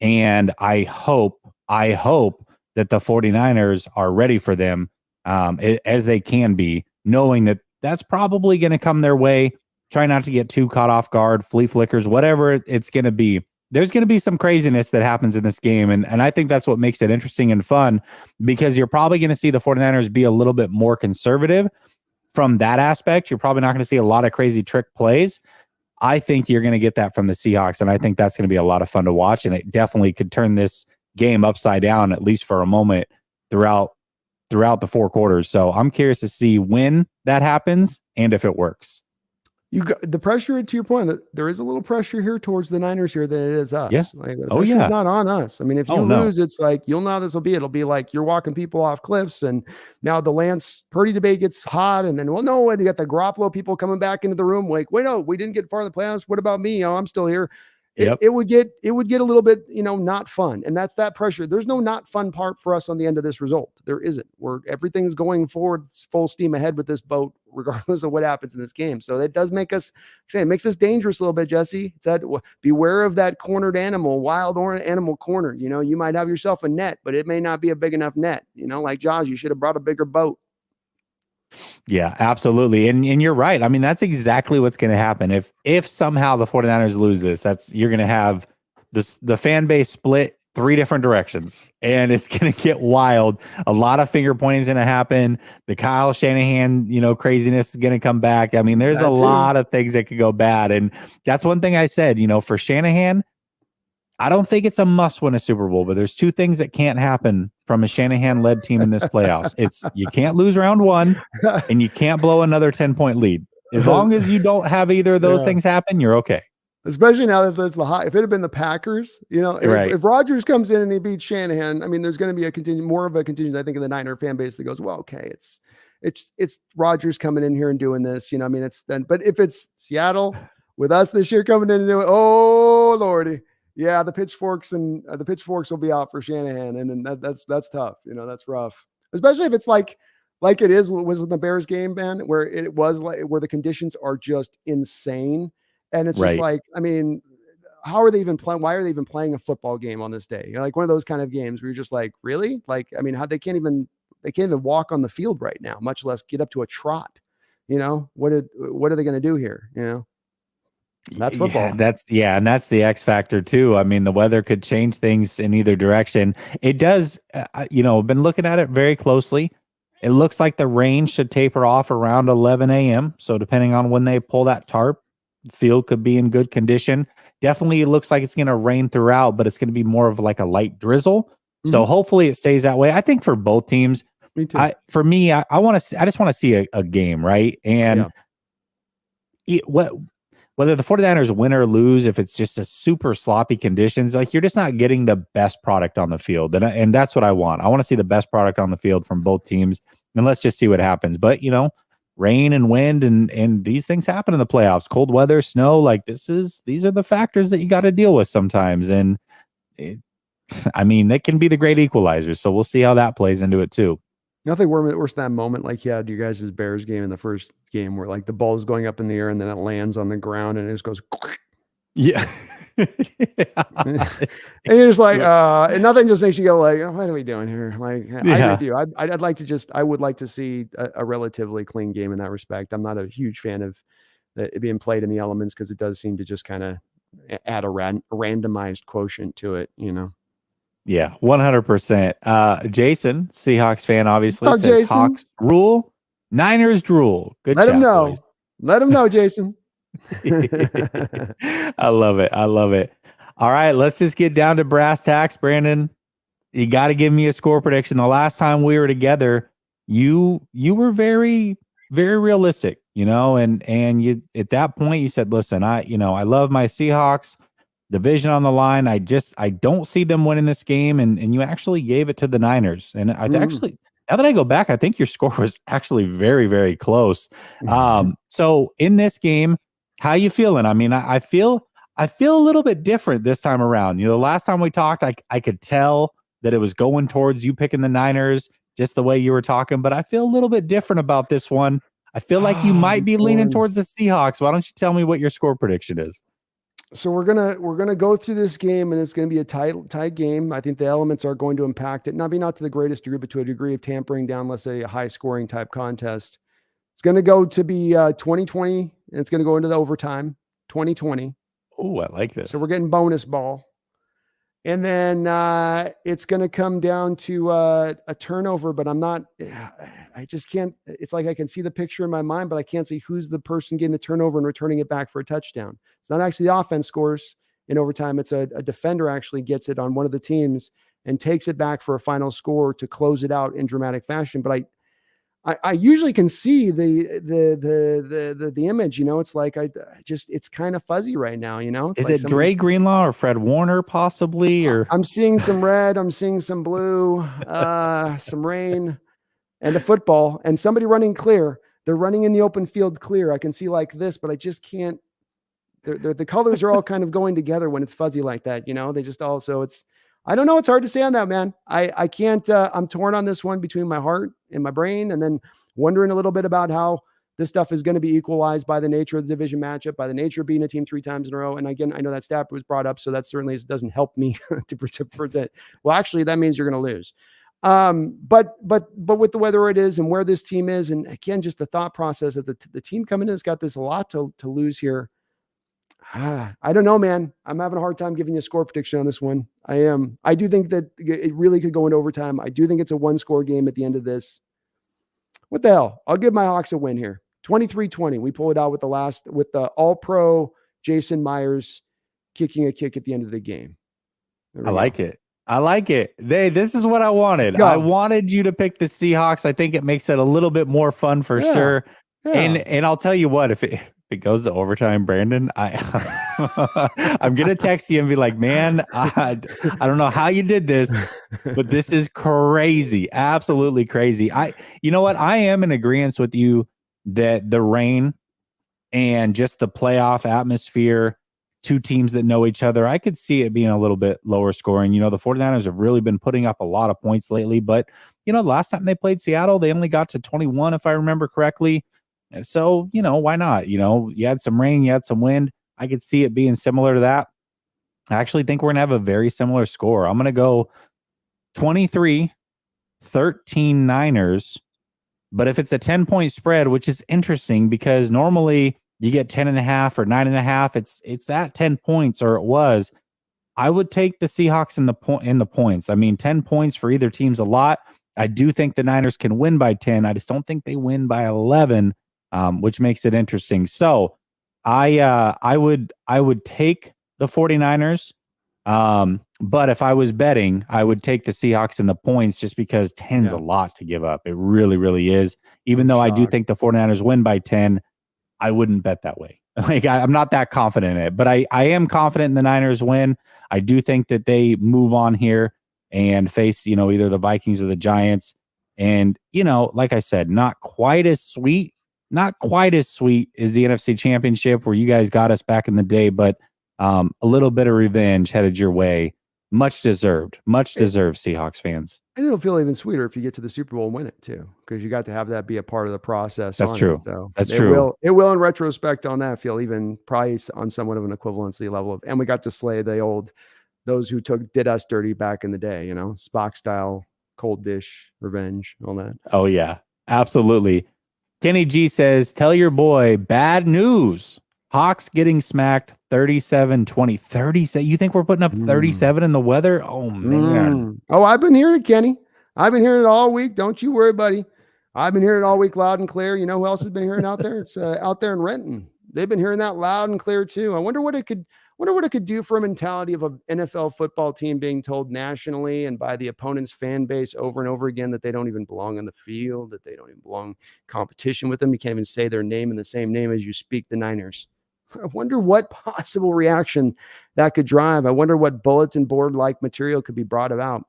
And I hope that the 49ers are ready for them as they can be, knowing that that's probably going to come their way. Try not to get too caught off guard, flea flickers, whatever it's going to be. There's going to be some craziness that happens in this game. And I think that's what makes it interesting and fun, because you're probably going to see the 49ers be a little bit more conservative from that aspect. You're probably not going to see a lot of crazy trick plays. I think you're going to get that from the Seahawks, and I think that's going to be a lot of fun to watch, and it definitely could turn this game upside down, at least for a moment, throughout the 4 quarters. So I'm curious to see when that happens and if it works. You got the pressure, to your point, that there is a little pressure here towards the Niners here than it is us. Yeah. Like the Oh, pressure yeah. is not on us. I mean, if you lose, it's like, you'll know how this will be. It'll be like you're walking people off cliffs. And now the Lance Purdy debate gets hot. And then, well, no, you got the Garoppolo people coming back into the room. Like, wait, no, we didn't get far in the playoffs. What about me? Oh, I'm still here. Yep. It would get a little bit, not fun. And that's that pressure. There's no not fun part for us on the end of this result. There isn't. Everything's going forward, full steam ahead with this boat, regardless of what happens in this game. So that does make us, it makes us dangerous a little bit, Jesse. It's that, beware of that cornered animal, wild animal corner. You might have yourself a net, but it may not be a big enough net. Like Jaws, you should have brought a bigger boat. Yeah, absolutely. And you're right. I mean, that's exactly what's going to happen. If somehow the 49ers lose this, you're going to have the fan base split 3 different directions, and it's going to get wild. A lot of finger pointing is going to happen. The Kyle Shanahan, craziness is going to come back. I mean, there's a lot of things that could go bad. And that's one thing I said, for Shanahan, I don't think it's a must win a Super Bowl, but there's 2 things that can't happen from a Shanahan-led team in this playoffs. It's you can't lose round 1, and you can't blow another 10-point lead. As long as you don't have either of those things happen, you're okay. Especially now that it's the high. If it had been the Packers, if Rodgers comes in and he beats Shanahan, I mean, there's going to be more of a contingent, I think, in the Niner fan base that goes, well, okay, it's Rodgers coming in here and doing this, I mean, it's then. But if it's Seattle with us this year coming in and doing, oh Lordy. Yeah, the pitchforks will be out for Shanahan, and that's tough. That's rough, especially if it's like it was with the Bears game, man, where it was like where the conditions are just insane, and it's just like, I mean, how are they even playing? Why are they even playing a football game on this day? Like one of those kind of games where you're just like, really? Like, I mean, how they can't even walk on the field right now, much less get up to a trot. What are they going to do here? That's football. And that's the X factor too. I mean, the weather could change things in either direction. It does. Been looking at it very closely. It looks like the rain should taper off around 11 a.m. So depending on when they pull that tarp, the field could be in good condition. Definitely, it looks like it's going to rain throughout, but it's going to be more of like a light drizzle. So hopefully it stays that way. I think for both teams. Me too. I just want to see a game, right? And whether the 49ers win or lose, if it's just a super sloppy conditions, like you're just not getting the best product on the field. And that's what I want. I want to see the best product on the field from both teams. And let's just see what happens. But, rain and wind and these things happen in the playoffs. Cold weather, snow, like these are the factors that you got to deal with sometimes. And they can be the great equalizers. So we'll see how that plays into it too. Nothing worse than that moment like you had you guys' Bears game in the first game where like the ball is going up in the air and then it lands on the ground and it just goes. Yeah. And you're just like, and nothing just makes you go like, oh, what are we doing here? Like, I agree with you. I would like to see a relatively clean game in that respect. I'm not a huge fan of it being played in the elements because it does seem to just kind of add a randomized quotient to it, Yeah, 100%. Jason, Seahawks fan, obviously says Jason. Hawks rule, Niners drool. Good Let job, him know. boys. Let him know, Jason. I love it. All right, let's just get down to brass tacks, Brandon. You got to give me a score prediction. The last time we were together, you were very, very realistic, and you at that point you said, "Listen, I love my Seahawks. Division on the line. I don't see them winning this game." And you actually gave it to the Niners. And actually, now that I go back, I think your score was actually very, very close. So in this game, how you feeling? I mean, I feel a little bit different this time around. The last time we talked, I could tell that it was going towards you picking the Niners, just the way you were talking, but I feel a little bit different about this one. I feel like you might be leaning towards the Seahawks. Why don't you tell me what your score prediction is? So we're gonna go through this game, and it's gonna be a tight game. I think the elements are going to impact it. Maybe not to the greatest degree, but to a degree of tampering down, let's say, a high scoring type contest. It's gonna go to be 20-20, and it's gonna go into the overtime. 20-20. Oh, I like this. So we're getting bonus ball, And then it's going to come down to a turnover, but I just can't. It's like I can see the picture in my mind, but I can't see who's the person getting the turnover and returning it back for a touchdown. It's not actually the offense scores in overtime. It's a defender actually gets it on one of the teams and takes it back for a final score to close it out in dramatic fashion. But I usually can see the image, it's like it's kind of fuzzy right now, It's Is like it Dre Greenlaw or Fred Warner possibly? Or I'm seeing some red, I'm seeing some blue, some rain, and a football, and somebody running clear. They're running in the open field clear. I can see like this, but I just can't. The colors are all kind of going together when it's fuzzy like that, They just also I don't know. It's hard to say on that, man. I can't. I'm torn on this one between my heart and my brain, and then wondering a little bit about how this stuff is going to be equalized by the nature of the division matchup, by the nature of being a team 3 times in a row. And again, I know that stat was brought up, so that certainly doesn't help me to predict. Well, actually, that means you're going to lose. But with the weather it is and where this team is, and again, just the thought process of the team coming in has got this a lot to lose here. I don't know, man. I'm having a hard time giving you a score prediction on this one. I am. I do think that it really could go into overtime. I do think it's a 1-score game at the end of this. What the hell? I'll give my Hawks a win here. 23-20. We pull it out with the all-pro Jason Myers kicking a kick at the end of the game. I like it. I like it. This is what I wanted. Go. I wanted you to pick the Seahawks. I think it makes it a little bit more fun for sure. Yeah. And I'll tell you what, if it goes to overtime, Brandon, I'm gonna text you and be like, man, I don't know how you did this, but this is crazy, absolutely crazy. You know what? I am in agreement with you that the rain and just the playoff atmosphere, 2 teams that know each other, I could see it being a little bit lower scoring. The 49ers have really been putting up a lot of points lately, but the last time they played Seattle, they only got to 21, if I remember correctly. So, why not? You had some rain, you had some wind. I could see it being similar to that. I actually think we're going to have a very similar score. I'm going to go 23-13 Niners. But if it's a 10-point spread, which is interesting because normally you get 10.5 or 9.5, it's at 10 points, or it was. I would take the Seahawks in the points. I mean, 10 points for either team's a lot. I do think the Niners can win by 10. I just don't think they win by 11. Which makes it interesting. So I would take the 49ers. But if I was betting, I would take the Seahawks in the points just because 10's a lot to give up. It really, really is. Even though I do think the 49ers win by 10, I wouldn't bet that way. I'm not that confident in it, but I am confident in the Niners win. I do think that they move on here and face, either the Vikings or the Giants. And, like I said, not quite as sweet as the NFC Championship where you guys got us back in the day, but a little bit of revenge headed your way. Much deserved, Seahawks fans. And it'll feel even sweeter if you get to the Super Bowl and win it too, because you got to have that be a part of the process. That's true. So that's true. It will in retrospect on that feel even probably on somewhat of an equivalency level and we got to slay those who did us dirty back in the day, Spock style, cold dish, revenge, all that. Oh yeah, absolutely. Kenny G says, tell your boy bad news. Hawks getting smacked 37-20. 37. You think we're putting up 37 in the weather? Oh, man. Oh, I've been hearing it, Kenny. I've been hearing it all week. Don't you worry, buddy. I've been hearing it all week loud and clear. You know who else has been hearing out there? It's out there in Renton. They've been hearing that loud and clear too. I wonder what it could do for a mentality of an NFL football team being told nationally and by the opponent's fan base over and over again that they don't even belong on the field, that they don't even belong in competition with them. You can't even say their name in the same name as you speak the Niners. I wonder what possible reaction that could drive. I wonder what bulletin board like material could be brought about.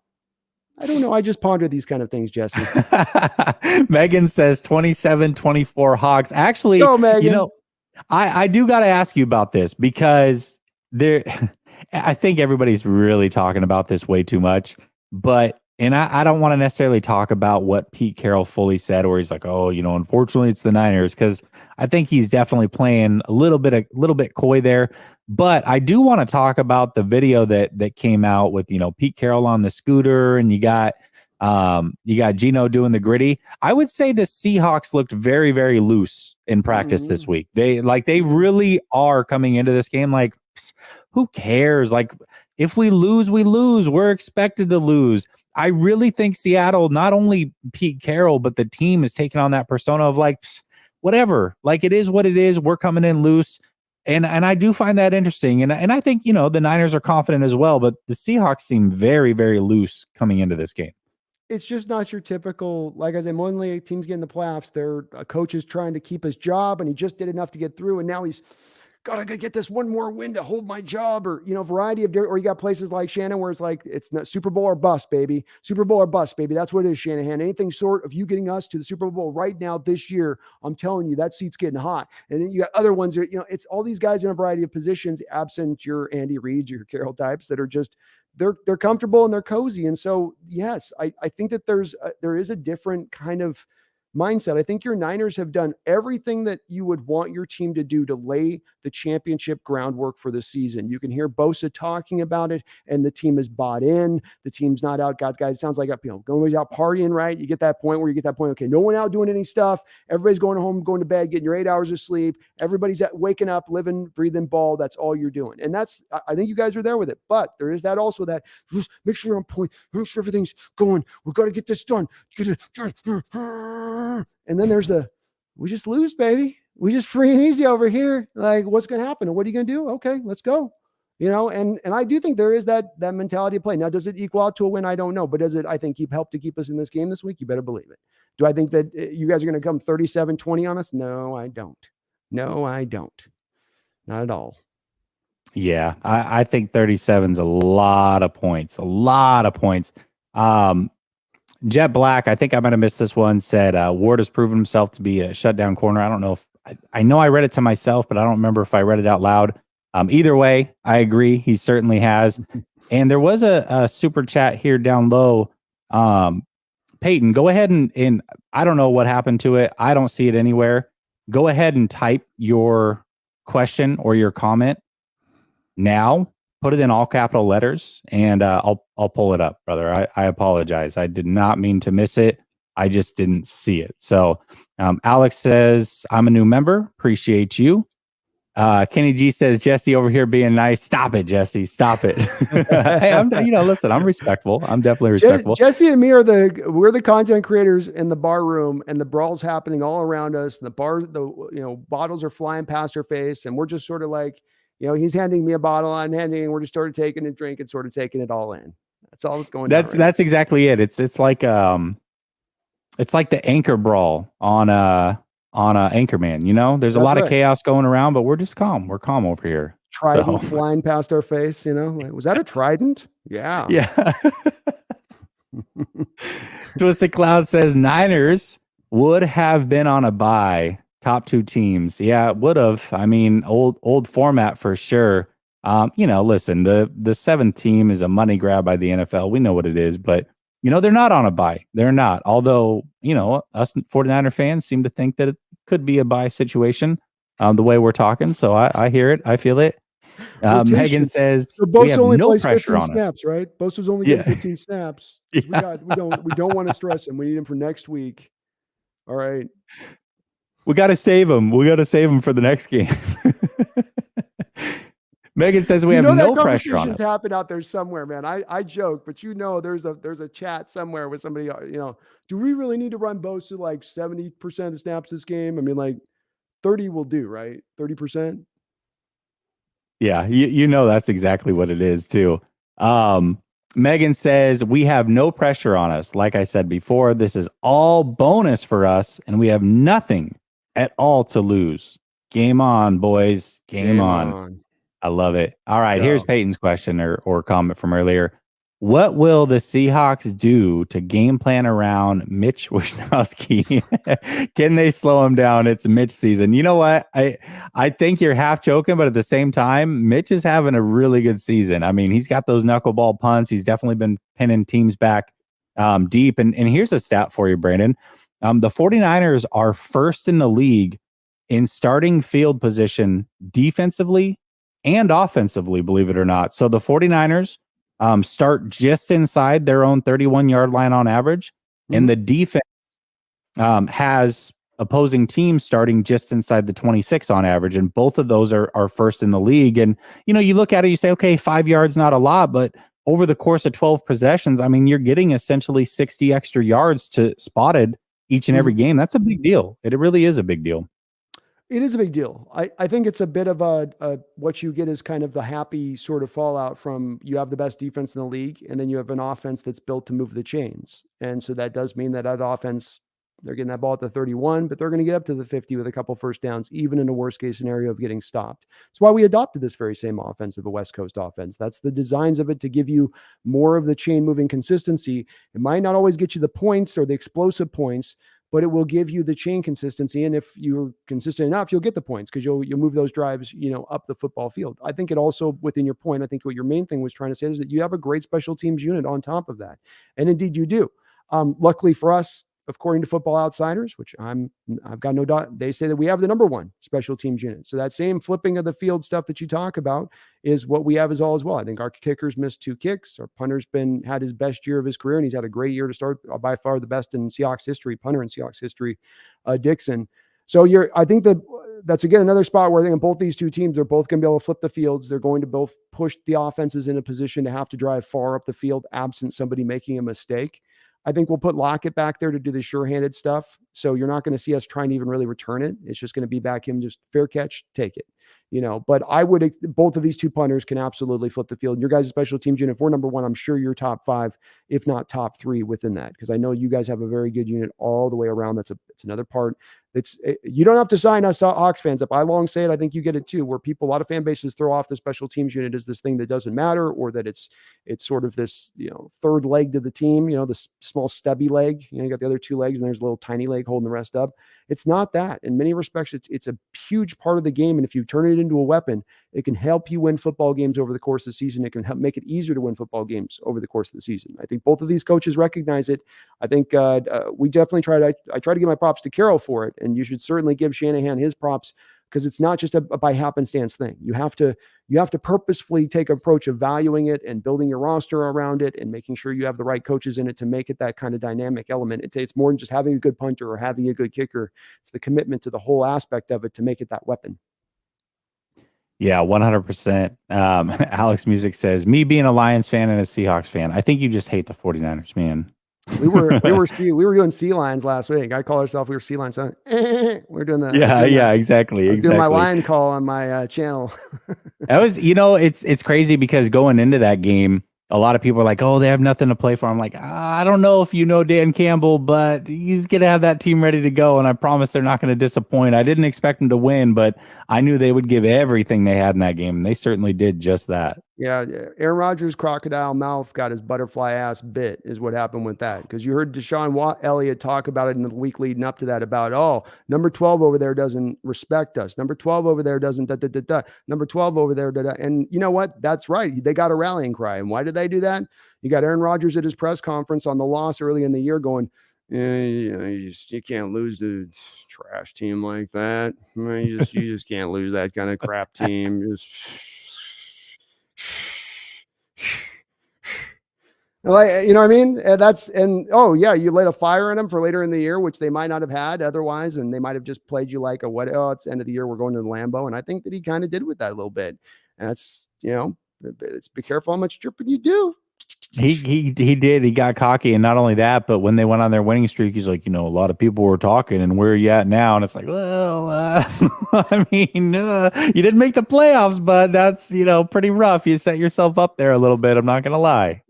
I don't know. I just ponder these kind of things, Jesse. Megan says 27-24 Hawks. Actually, go, Megan. I do got to ask you about this because I think everybody's really talking about this way too much, and I don't want to necessarily talk about what Pete Carroll fully said, where he's like, oh, unfortunately it's the Niners, because I think he's definitely playing a little bit coy there. But I do want to talk about the video that came out with, Pete Carroll on the scooter, and you got Gino doing the gritty. I would say the Seahawks looked very, very loose in practice this week. They really are coming into this game like, who cares? Like, If we lose, we lose. We're expected to lose. I really think Seattle, not only Pete Carroll, but the team is taking on that persona of like, whatever. Like, it is what it is. We're coming in loose. And I do find that interesting. And I think, the Niners are confident as well, but the Seahawks seem very, very loose coming into this game. It's just not your typical, like I said, only teams get in the playoffs. A coach is trying to keep his job, and he just did enough to get through, and now he's got to get this one more win to hold my job, or variety of, or you got places like Shannon where it's like it's not Super Bowl or bust, baby. Super Bowl or bust, baby. That's what it is, Shanahan. Anything short of you getting us to the Super Bowl right now this year, I'm telling you that seat's getting hot. And then you got other ones that it's all these guys in a variety of positions, absent your Andy Reids, your Carroll types that are just. They're comfortable and they're cozy. And so, yes, I think that there is a different kind of mindset. I think your Niners have done everything that you would want your team to do to lay the championship groundwork for the season. You can hear Bosa talking about it, and the team is bought in. The team's not out. God, guys, sounds like going out partying, right? You get that point where you get that point. Okay, no one out doing any stuff. Everybody's going home, going to bed, getting your 8 hours of sleep. Everybody's waking up, living, breathing ball. That's all you're doing, and I think you guys are there with it. But there is that also that just make sure you're on point, make sure everything's going. We've got to get this done. Get it done. And then there's we just lose, baby. We just free and easy over here. Like, what's going to happen? What are you going to do? Okay, let's go. And I do think there is that mentality of play. Now, does it equal out to a win? I don't know. But does it, I think, help to keep us in this game this week? You better believe it. Do I think that you guys are going to come 37-20 on us? No, I don't. No, I don't. Not at all. Yeah, I think 37 is a lot of points. A lot of points. Jet Black, I think I might have missed this one, said Ward has proven himself to be a shutdown corner. I don't know if I know I read it to myself, but I don't remember if I read it out loud. Either way, I agree. He certainly has. And there was a super chat here down low. Peyton, go ahead and I don't know what happened to it. I don't see it anywhere. Go ahead and type your question or your comment now. Put it in all capital letters, and I'll pull it up, brother. I apologize. I did not mean to miss it. I just didn't see it. So Alex says, I'm a new member. Appreciate you. Kenny G says, Jesse over here being nice. Stop it, Jesse. Stop it. Hey, listen, I'm respectful. I'm definitely respectful. Jesse and me we're the content creators in the bar room, and the brawl's happening all around us. The bottles are flying past our face, and we're just sort of like, he's handing me a bottle, I'm handing, we're just sort of taking a drink and sort of taking it all in. That's all that's going on. That's exactly it. It's like the anchor brawl on Anchorman. There's a lot of chaos going around, but we're just calm. We're calm over here. Trident flying past our face, like, was that a trident? Yeah. Yeah. Twisted Cloud says Niners would have been on a bye. Top two teams. Yeah, it would have. I mean, old format for sure. Listen, the seventh team is a money grab by the NFL. We know what it is, but they're not on a bye. They're not. Although, us 49er fans seem to think that it could be a bye situation, the way we're talking. So I hear it. I feel it. Megan says so we have no pressure on snaps, us. Right? Bosa's only getting 15 snaps. Yeah. We don't want to stress him. We need him for next week. All right. We got to save him. We got to save him for the next game. Megan says we have no pressure on us. Happen out there somewhere, man. I joke, but there's a chat somewhere with somebody. Do we really need to run Bosa like 70% of the snaps this game? I mean, like 30 will do, right? 30%. Yeah, that's exactly what it is too. Megan says we have no pressure on us. Like I said before, this is all bonus for us, and we have nothing at all to lose. Game on, boys. Game on. I love it. All right, here's Peyton's question or comment from earlier. What will the Seahawks do to game plan around Mitch Wishnowsky? Can they slow him down? It's Mitch season. You know what? I think you're half joking, but at the same time, Mitch is having a really good season. I mean, he's got those knuckleball punts. He's definitely been pinning teams back deep. And here's a stat for you, Brandon. The 49ers are first in the league in starting field position defensively and offensively, believe it or not. So the 49ers start just inside their own 31-yard line on average. Mm-hmm. And the defense has opposing teams starting just inside the 26 on average. And both of those are first in the league. And, you look at it, you say, okay, 5 yards, not a lot, but over the course of 12 possessions, I mean, you're getting essentially 60 extra yards to spotted each and every game. That's a big deal. It really is a big deal. It is a big deal. I think it's a bit of a what you get is kind of the happy sort of fallout from you have the best defense in the league, and then you have an offense that's built to move the chains. And so that does mean that offense, they're getting that ball at the 31, but they're going to get up to the 50 with a couple first downs, even in a worst case scenario of getting stopped. That's why we adopted this very same offense of a West Coast offense. That's the designs of it, to give you more of the chain moving consistency. It might not always get you the points or the explosive points, but it will give you the chain consistency. And if you're consistent enough, you'll get the points because you'll move those drives, up the football field. I think it also, within your point, I think what your main thing was trying to say is that you have a great special teams unit on top of that. And indeed you do. Luckily for us, according to Football Outsiders, which I've got no doubt, they say that we have the number one special teams unit. So that same flipping of the field stuff that you talk about is what we have as well. I think our kickers missed 2 kicks. Our punter's had his best year of his career, and he's had a great year to start, by far the best in Seahawks history, punter in Seahawks history, Dixon. So I think that's again another spot where I think both these two teams are both going to be able to flip the fields. They're going to both push the offenses in a position to have to drive far up the field, absent somebody making a mistake. I think we'll put Lockett back there to do the sure-handed stuff. So you're not going to see us trying to even really return it. It's just going to be back him, just fair catch, take it. But both of these two punters can absolutely flip the field. Your guys' special teams unit, if we're number one, I'm sure you're top 5, if not top 3 within that. Because I know you guys have a very good unit all the way around. It's another part. You don't have to sign us Hawks fans up. I long say it. I think you get it too, where a lot of fan bases throw off the special teams unit as this thing that doesn't matter, or that it's sort of this, third leg to the team, the small stubby leg, you got the other 2 legs and there's a little tiny leg holding the rest up. It's not that. In many respects, it's a huge part of the game. And if you turn it into a weapon, it can help you win football games over the course of the season. It can help make it easier to win football games over the course of the season. I think both of these coaches recognize it. I think we definitely I try to give my props to Carroll for it. And you should certainly give Shanahan his props, because it's not just a by happenstance thing. You have to purposefully take an approach of valuing it and building your roster around it and making sure you have the right coaches in it to make it that kind of dynamic element. It's more than just having a good punter or having a good kicker. It's the commitment to the whole aspect of it to make it that weapon. Yeah, 100%. Alex Music says, me being a Lions fan and a Seahawks fan, I think you just hate the 49ers, man. We were doing Sea Lions last week. I call ourselves, we were Sea Lions. So, we're doing the exactly. Doing my lion call on my channel. That was, it's crazy because going into that game, a lot of people are like, oh, they have nothing to play for. I'm like, I don't know if you know Dan Campbell, but he's going to have that team ready to go. And I promise they're not going to disappoint. I didn't expect them to win, but I knew they would give everything they had in that game. And they certainly did just that. Yeah. Aaron Rodgers' crocodile mouth got his butterfly ass bit is what happened with that. Because you heard Deshaun Elliott talk about it in the week leading up to that about, oh, number 12 over there doesn't respect us. Number 12 over there doesn't Number 12 over there. And you know what? That's right. They got a rallying cry. And why did they do that? You got Aaron Rodgers at his press conference on the loss early in the year going, you can't lose to a trash team like that. You just can't lose that kind of crap team. Like, you know what I mean? You lit a fire in them for later in the year, which they might not have had otherwise. And they might have just played you like it's the end of the year. We're going to the Lambeau. And I think that he kind of did with that a little bit. And that's, it's be careful how much dripping you do. He did. He got cocky. And not only that, but when they went on their winning streak, he's like, a lot of people were talking and where are you at now? And it's like, well, I mean, you didn't make the playoffs, but that's, pretty rough. You set yourself up there a little bit. I'm not going to lie.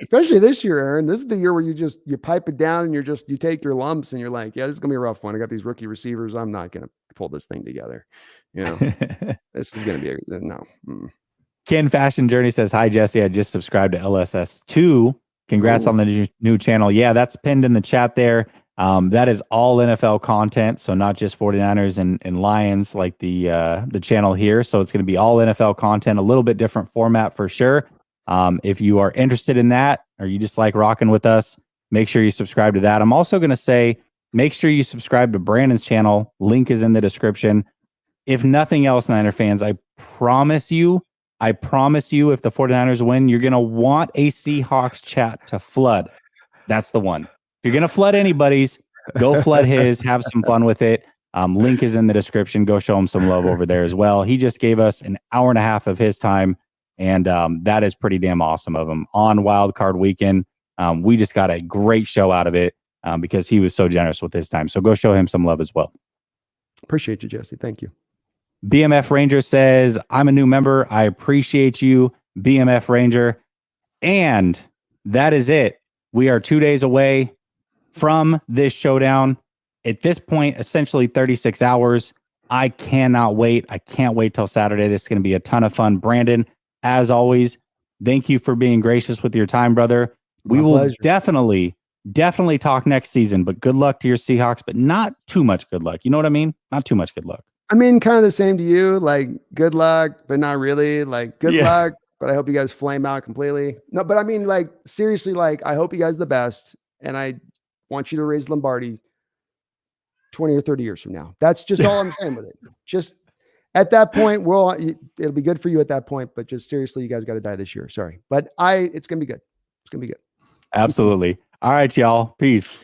Especially this year, Aaron. This is the year where you pipe it down and you take your lumps and you're like, yeah, this is going to be a rough one. I got these rookie receivers. I'm not going to pull this thing together. This is going to be no. Ken Fashion Journey says, hi, Jesse. I just subscribed to LSS2. Congrats on the new channel. Yeah, that's pinned in the chat there. That is all NFL content. So not just 49ers and Lions like the channel here. So it's going to be all NFL content, a little bit different format for sure. If you are interested in that, or you just like rocking with us, make sure you subscribe to that. I'm also going to say, make sure you subscribe to Brandon's channel. Link is in the description. If nothing else, Niner fans, I promise you, if the 49ers win, you're going to want a Seahawks chat to flood. That's the one. If you're going to flood anybody's, Go flood his, have some fun with it. Link is in the description. Go show him some love over there as well. He just gave us an hour and a half of his time, and that is pretty damn awesome of him on Wild Card Weekend. We just got a great show out of it because he was so generous with his time. So go show him some love as well. Appreciate you, Jesse. Thank you. BMF Ranger says, I'm a new member. I appreciate you, BMF Ranger. And that is it. We are 2 days away from this showdown. At this point, essentially 36 hours. I cannot wait. I can't wait till Saturday. This is going to be a ton of fun. Brandon, as always, thank you for being gracious with your time, brother. We will definitely talk next season, but good luck to your Seahawks, but not too much good luck. You know what I mean? Not too much good luck. I mean, kind of the same to you, like good luck, but not really. Like good luck, but I hope you guys flame out completely. No, but I mean, like seriously, like I hope you guys are the best, and I want you to raise Lombardi 20 or 30 years from now. That's just all I'm saying with it. Just at that point, it'll be good for you at that point, but just seriously, you guys got to die this year. Sorry, but it's gonna be good. It's gonna be good. Absolutely. All right, y'all. Peace.